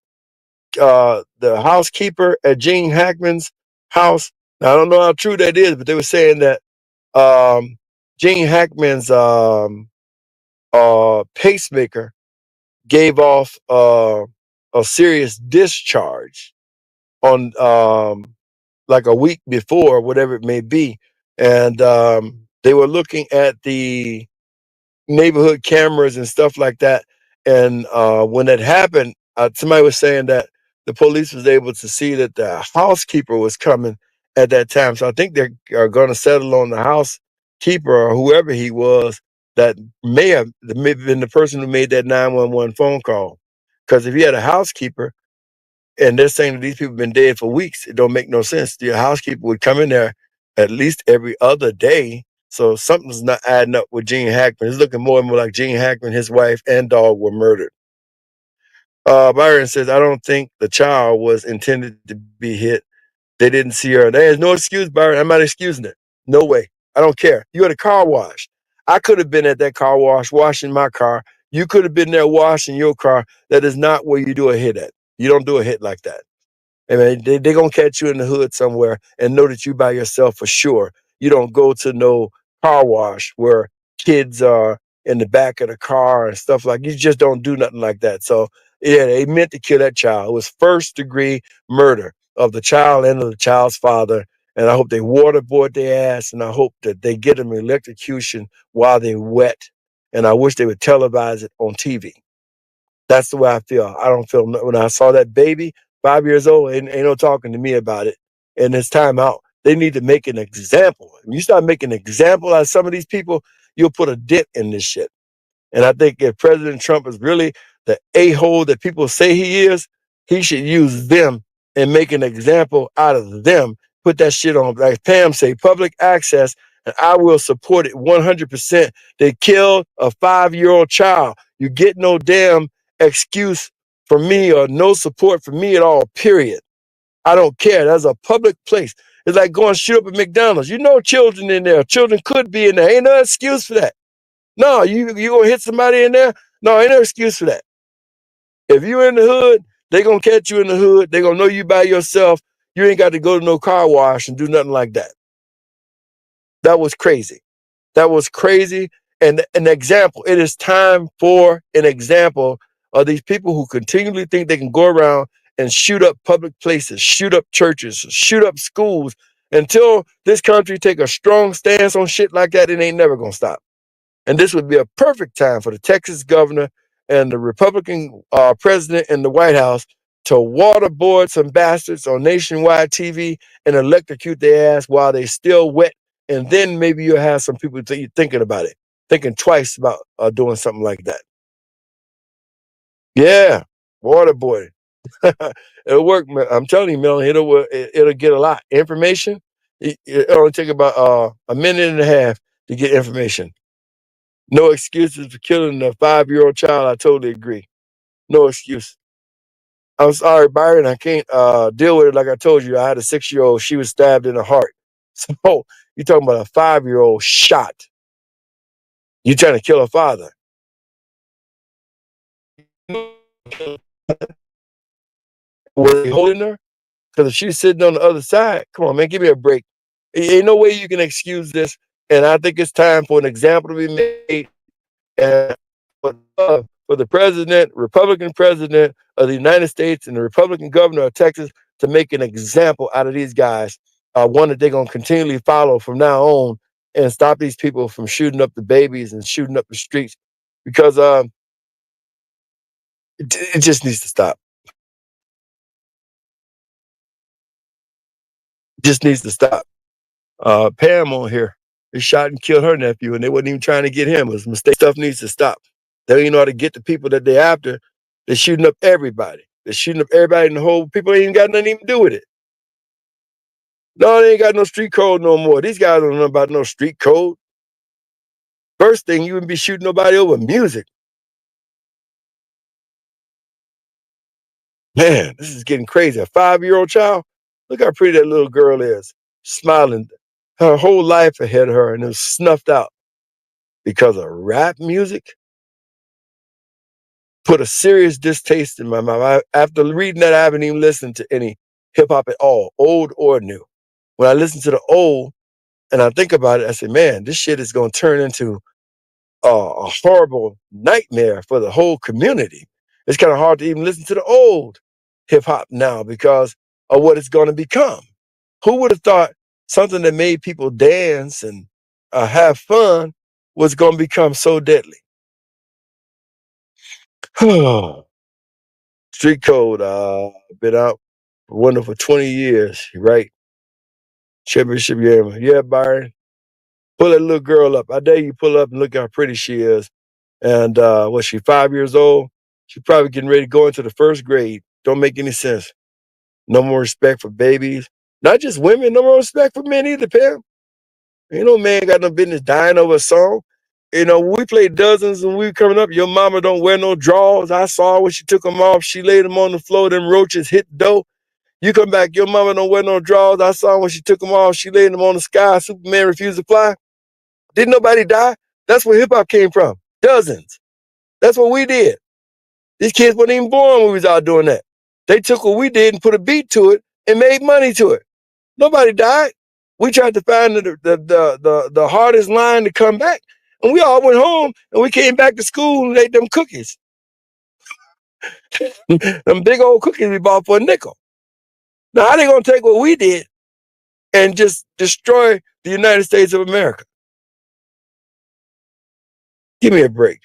at Gene Hackman's house. Now I don't know how true that is, but they were saying that Gene Hackman's pacemaker gave off a serious discharge on like a week before, whatever it may be. And they were looking at the neighborhood cameras and stuff like that. And when that happened, somebody was saying that the police was able to see that the housekeeper was coming at that time. So I think they are going to settle on the housekeeper or whoever he was that may have been the person who made that 911 phone call. Because if you had a housekeeper and they're saying that these people have been dead for weeks, it don't make no sense. The housekeeper would come in there at least every other day. So something's not adding up with Gene Hackman. It's looking more and more like Gene Hackman, his wife, and dog were murdered. Byron says, I don't think the child was intended to be hit. They didn't see her. There's no excuse, Byron. I'm not excusing it. No way. I don't care. You at a car wash. I could have been at that car wash washing my car. You could have been there washing your car. That is not where you do a hit at. You don't do a hit like that. I mean, they're going to catch you in the hood somewhere and know that you by yourself for sure. You don't go to no car wash where kids are in the back of the car and stuff like you just don't do nothing like that. So, yeah, they meant to kill that child. It was first degree murder of the child and of the child's father. And I hope they waterboard their ass and I hope that they get them electrocution while they're wet. And I wish they would televise it on TV. That's the way I feel. I don't feel when I saw that baby, 5 years old, ain't no talking to me about it. And it's time out. They need to make an example. When you start making an example out of some of these people, you'll put a dent in this shit. And I think if President Trump is really the a-hole that people say he is, he should use them and make an example out of them. Put that shit on, like Pam say, public access, and I will support it 100%. They killed a 5-year-old child. You get no damn excuse for me or no support for me at all, period. I don't care. That's a public place. It's like going to shoot up at McDonald's. You know children in there. Children could be in there. Ain't no excuse for that. No, you gonna hit somebody in there? No, ain't no excuse for that. If you in the hood, they gonna catch you in the hood. They gonna know you by yourself. You ain't got to go to no car wash and do nothing like that. That was crazy. That was crazy. And an example. It is time for an example of these people who continually think they can go around and shoot up public places, shoot up churches, shoot up schools. Until this country take a strong stance on shit like that, it ain't never gonna stop. And this would be a perfect time for the Texas governor and the Republican president in the White House to waterboard some bastards on nationwide TV and electrocute their ass while they still wet. And then maybe you'll have some people thinking about it, thinking twice about doing something like that. Yeah, waterboarding. It'll work. I'm telling you, Melanie, it'll get a lot. Information, it'll only take about a minute and a half to get information. No excuses for killing a 5-year-old child. I totally agree. No excuse. I'm sorry, Byron. I can't deal with it. Like I told you, I had a 6-year-old. She was stabbed in the heart. So you're talking about a 5-year-old shot. You're trying to kill a father. Were they holding her? Because if she's sitting on the other side, come on, man, give me a break. Ain't no way you can excuse this. And I think it's time for an example to be made. And for the president, Republican president of the United States and the Republican governor of Texas to make an example out of these guys one that they're gonna continually follow from now on, and stop these people from shooting up the babies and shooting up the streets, because it just needs to stop. Just needs to stop. Pam on here, they shot and killed her nephew, and they wasn't even trying to get him. It was a mistake. Stuff needs to stop. They don't even know how to get the people that they're after. They're shooting up everybody. They're shooting up everybody, and the whole people ain't even got nothing even to do with it. No, they ain't got no street code no more. These guys don't know about no street code. First thing, you wouldn't be shooting nobody over music. Man, this is getting crazy. A 5-year-old child? Look how pretty that little girl is, smiling. Her whole life ahead of her, and it was snuffed out because of rap music. Put a serious distaste in my mouth. After reading that, I haven't even listened to any hip hop at all, old or new. When I listen to the old and I think about it, I say, man, this shit is going to turn into a horrible nightmare for the whole community. It's kind of hard to even listen to the old hip hop now because of what it's going to become. Who would have thought something that made people dance and have fun was going to become so deadly? Street code, been out for 20 years, right? Championship game. Yeah, Byron. Pull that little girl up. I dare you pull up and look how pretty she is. And was she 5 years old? She probably getting ready to go into the first grade. Don't make any sense. No more respect for babies. Not just women, no more respect for men either, Pam. You know, man got no business dying over a song. You know, we played dozens and we were coming up. Your mama don't wear no drawers. I saw her when she took them off. She laid them on the floor. Them roaches hit the dough. You come back, your mama don't wear no drawers. I saw her when she took them off. She laid them on the sky. Superman refused to fly. Didn't nobody die? That's where hip hop came from. Dozens. That's what we did. These kids weren't even born when we was out doing that. They took what we did and put a beat to it and made money to it. Nobody died. We tried to find the hardest line to come back. And we all went home and we came back to school and ate them cookies. Them big old cookies we bought for a nickel. Now, how they gonna take what we did and just destroy the United States of America? Give me a break.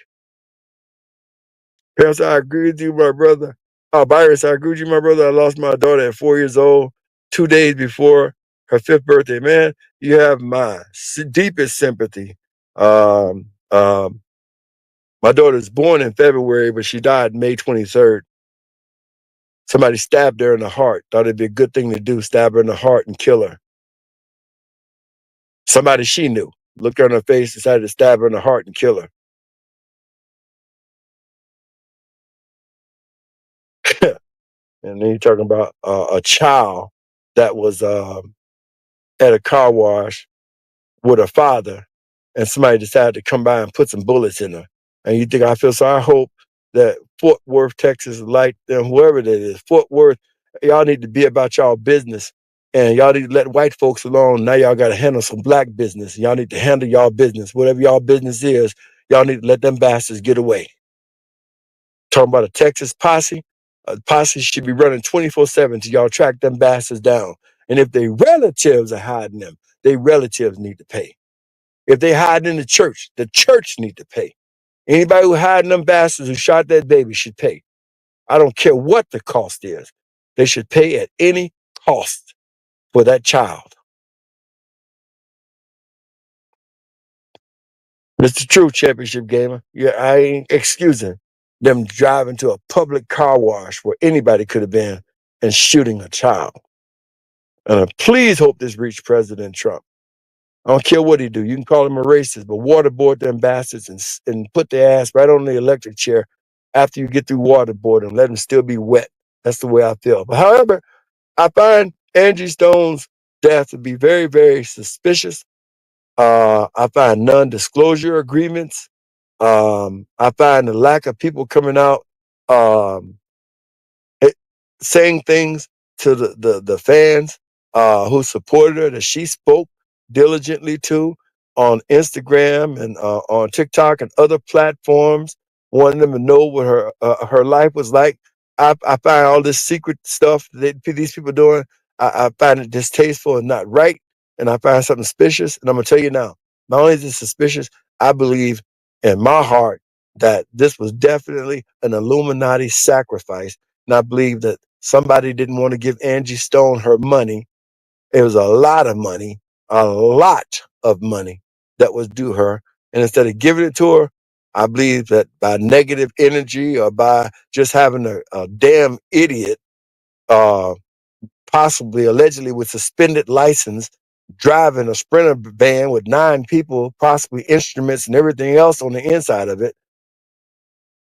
Parents, I agree with you, my brother. Byron, I agree with you, my brother. I lost my daughter at 4 years old, 2 days before her 5th birthday. Man, you have my deepest sympathy. My daughter was born in February, but she died May 23rd. Somebody stabbed her in the heart. Thought it'd be a good thing to do, stab her in the heart and kill her. Somebody she knew looked her in her face, decided to stab her in the heart and kill her. And then you're talking about a child that was at a car wash with her father, and somebody decided to come by and put some bullets in her. And you think I feel so? I hope that Fort Worth, Texas, like them, whoever that is, Fort Worth, y'all need to be about y'all business, and y'all need to let white folks alone. Now y'all got to handle some black business. Y'all need to handle y'all business, whatever y'all business is. Y'all need to let them bastards get away. Talking about a Texas posse. A posse should be running 24/7 till y'all track them bastards down. And if they relatives are hiding them, they relatives need to pay. If they hide in the church need to pay. Anybody who hiding them bastards who shot that baby should pay. I don't care what the cost is. They should pay at any cost for that child. Mr. True Championship Gamer, yeah, I ain't excusing them driving to a public car wash where anybody could have been and shooting a child. And I please hope this reached President Trump. I don't care what he do. You can call him a racist, but waterboard them bastards and put their ass right on the electric chair after you get through waterboarding. Let them still be wet. That's the way I feel. But however, I find Angie Stone's death to be very, very suspicious. I find non-disclosure agreements. I find the lack of people coming out um, saying things to the fans who supported her that she spoke diligently to on Instagram and on TikTok and other platforms, wanting them to know what her life was like. I find all this secret stuff that these people doing. I find it distasteful and not right, and I find something suspicious. And I'm gonna tell you now, not only is it suspicious, I believe in my heart that this was definitely an Illuminati sacrifice, and I believe that somebody didn't want to give Angie Stone her money. It was a lot of money that was due her, and instead of giving it to her, I believe that by negative energy or by just having a damn idiot, uh, possibly allegedly with suspended license, driving a Sprinter van with 9 people, possibly instruments and everything else on the inside of it.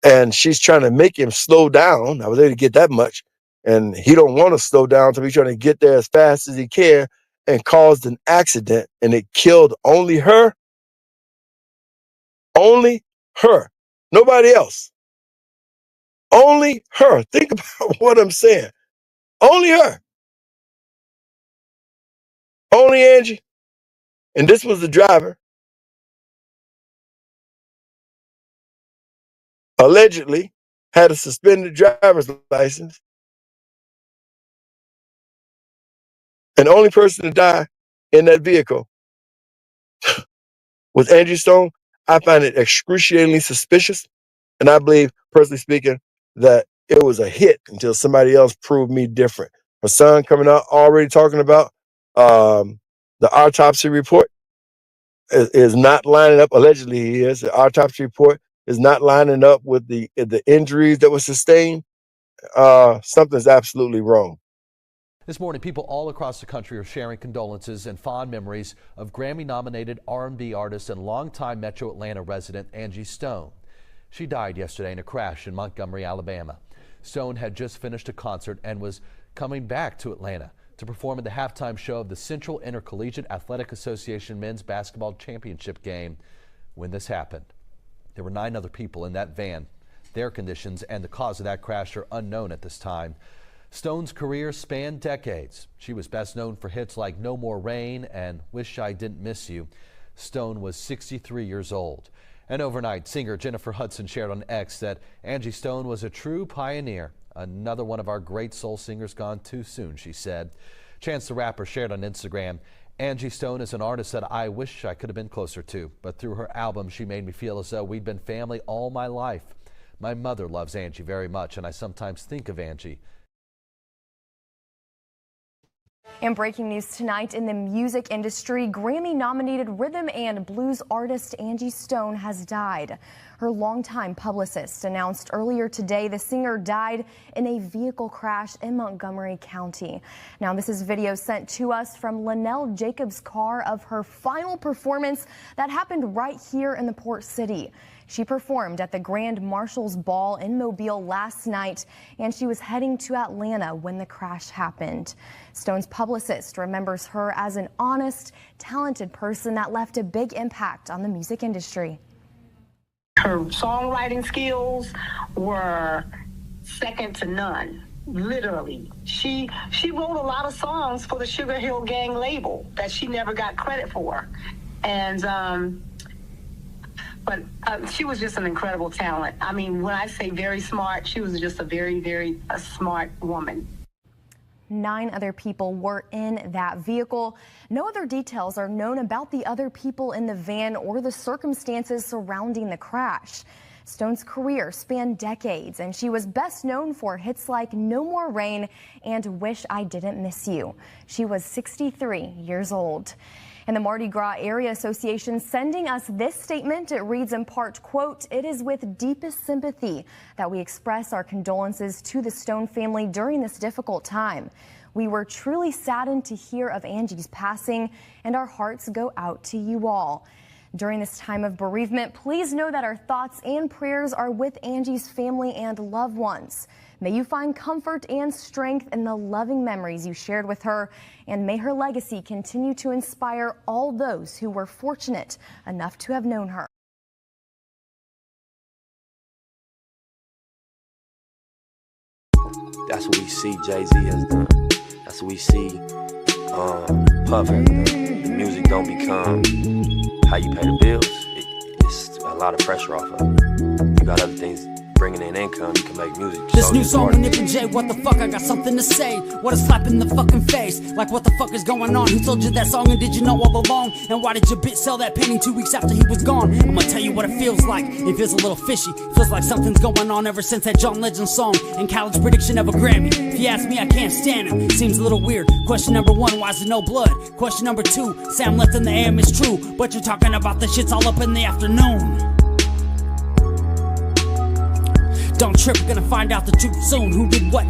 And she's trying to make him slow down. I was able to get that much. And he don't want to slow down, so he's trying to get there as fast as he can, and caused an accident, and it killed only her. Only her. Nobody else. Only her. Think about what I'm saying. Only her. Only Angie. And this was the driver. Allegedly had a suspended driver's license. And the only person to die in that vehicle was Angie Stone. I find it excruciatingly suspicious. And I believe, personally speaking, that it was a hit until somebody else proved me different. Her son coming out already talking about the autopsy report is not lining up. Allegedly, he is. The autopsy report is not lining up with the injuries that were sustained. Something's absolutely wrong. This morning, people all across the country are sharing condolences and fond memories of Grammy-nominated R&B artist and longtime Metro Atlanta resident Angie Stone. She died yesterday in a crash in Montgomery, Alabama. Stone had just finished a concert and was coming back to Atlanta to perform at the halftime show of the Central Intercollegiate Athletic Association men's basketball championship game when this happened. There were 9 other people in that van. Their conditions and the cause of that crash are unknown at this time. Stone's career spanned decades. She was best known for hits like No More Rain and Wish I Didn't Miss You. Stone was 63 years old. And overnight, singer Jennifer Hudson shared on X that Angie Stone was a true pioneer. Another one of our great soul singers gone too soon, she said. Chance the Rapper shared on Instagram, Angie Stone is an artist that I wish I could have been closer to, but through her album, she made me feel as though we'd been family all my life. My mother loves Angie very much, and I sometimes think of Angie. And breaking news tonight in the music industry, Grammy-nominated rhythm and blues artist Angie Stone has died. Her longtime publicist announced earlier today the singer died in a vehicle crash in Montgomery County. Now, this is video sent to us from Linnell Jacobs' car of her final performance that happened right here in the Port City. She performed at the Grand Marshals Ball in Mobile last night, and she was heading to Atlanta when the crash happened. Stone's publicist remembers her as an honest, talented person that left a big impact on the music industry. Her songwriting skills were second to none. Literally, she wrote a lot of songs for the Sugar Hill Gang label that she never got credit for, and but she was just an incredible talent. I mean, when I say very smart, she was just a very, very smart woman. 9 other people were in that vehicle. No other details are known about the other people in the van or the circumstances surrounding the crash. Stone's career spanned decades, and she was best known for hits like No More Rain and Wish I Didn't Miss You. She was 63 years old. And the Mardi Gras Area Association sending us this statement. It reads in part, quote, "It is with deepest sympathy that we express our condolences to the Stone family during this difficult time. We were truly saddened to hear of Angie's passing, and our hearts go out to you all. During this time of bereavement, please know that our thoughts and prayers are with Angie's family and loved ones. May you find comfort and strength in the loving memories you shared with her, and may her legacy continue to inspire all those who were fortunate enough to have known her." That's what we see Jay-Z has done. That's what we see Puff has done. The music don't become how you pay the bills. It's a lot of pressure off of it. You got other things bringing in income, you can make music. This So new it's song hard. with Nip and Jay, what the fuck, I got something to say. What a slap in the fucking face. Like what the fuck is going on? Who told you that song and did you know all along? And why did your bitch sell that painting 2 weeks after he was gone? I'm gonna tell you what it feels like. It feels a little fishy. Feels like something's going on ever since that John Legend song and Khaled's prediction of a Grammy. If you ask me, I can't stand him. Seems a little weird. Question number 1, why is there no blood? Question number 2, Sam left in the AM is true, but you're talking about the shits all up in the afternoon. Don't trip, we're gonna find out the truth soon. Who did what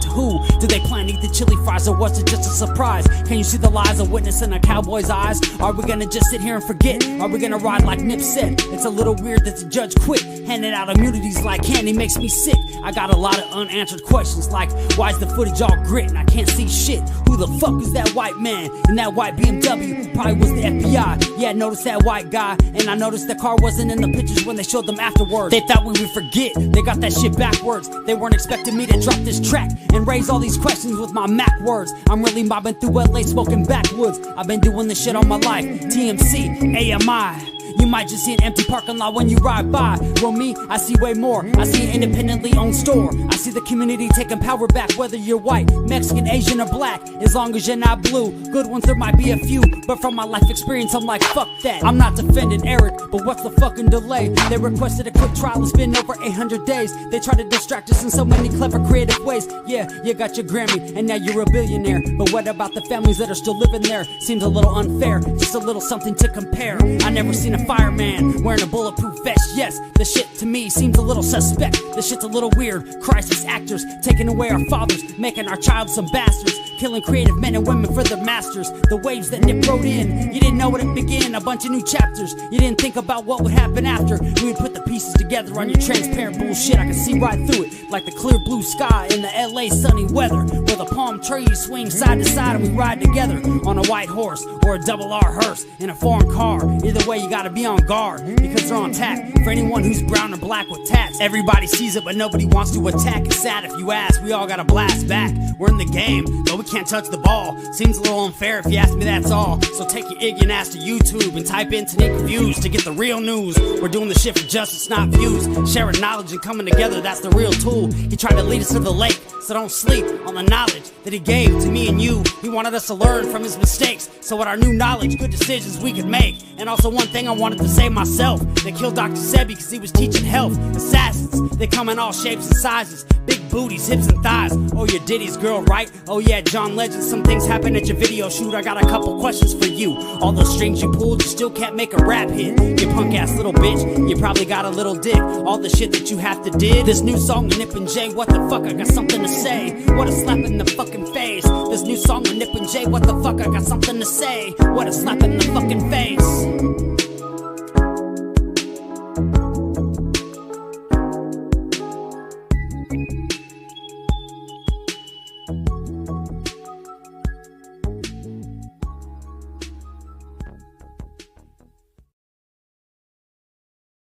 to who? Did they plan to eat the chili fries or was it just a surprise? Can you see the lies of witness in a cowboy's eyes? Are we gonna just sit here and forget? Are we gonna ride like Nip said? It's a little weird that the judge quit. Handing out immunities like candy makes me sick. I got a lot of unanswered questions like, why is the footage all grit and I can't see shit? Who the fuck is that white man in that white BMW? Probably was the FBI. Yeah, I noticed that white guy, and I noticed the car wasn't in the pictures when they showed them afterwards. They thought we would forget. They got that shit backwards. They weren't expecting me to drop this track and raise all these questions with my Mac words. I'm really mobbing through LA smoking backwoods. I've been doing this shit all my life. TMC, AMI. You might just see an empty parking lot when you ride by. Well, me, I see way more. I see an independently owned store. I see the community taking power back, whether you're white, Mexican, Asian, or black. As long as you're not blue. Good ones, there might be a few, but from my life experience, I'm like, fuck that. I'm not defending Eric, but what's the fucking delay? They requested a quick trial, it's been over 800 days. They try to distract us in so many clever, creative ways. Yeah, you got your Grammy, and now you're a billionaire. But what about the families that are still living there? Seems a little unfair, just a little something to compare. I never seen a fireman wearing a bulletproof vest. Yes, the shit to me seems a little suspect. The shit's a little weird. Crisis actors taking away our fathers, making our child some bastards, killing creative men and women for their masters. The waves that Nip wrote in, you didn't know it began. A bunch of new chapters. You didn't think about what would happen after. We would put the pieces together on your transparent bullshit. I can see right through it, like the clear blue sky in the LA sunny weather, where the palm trees swing side to side and we ride together on a white horse or a double R hearse in a foreign car. Either way, you gotta be on guard because they're on tap for anyone who's brown or black with tats. Everybody sees it, but nobody wants to attack. It's sad if you ask. We all gotta blast back. We're in the game, but we can't touch the ball. Seems a little unfair if you ask me, that's all. So take your ignorant ass to YouTube and type in Tanique Reviews to get the real news. We're doing the shit for justice, not views. Sharing knowledge and coming together, that's the real tool. He tried to lead us to the lake, so don't sleep on the knowledge that he gave to me and you. He wanted us to learn from his mistakes, so with our new knowledge, good decisions we could make. And also one thing I wanted to say myself, they killed Dr. Sebi because he was teaching health. Assassins, they come in all shapes and sizes, big booties, hips and thighs. Oh, you're Diddy's girl, right? Oh yeah, John Legend, some things happen at your video shoot. I got a couple questions for you. All those strings you pulled, you still can't make a rap hit. You punk ass little bitch, you probably got a little dick. All the shit that you have to did. This new song with Nip and Jay, what the fuck, I got something to say. What a slap in the fucking face. This new song with Nip and Jay, what the fuck, I got something to say. What a slap in the fucking face.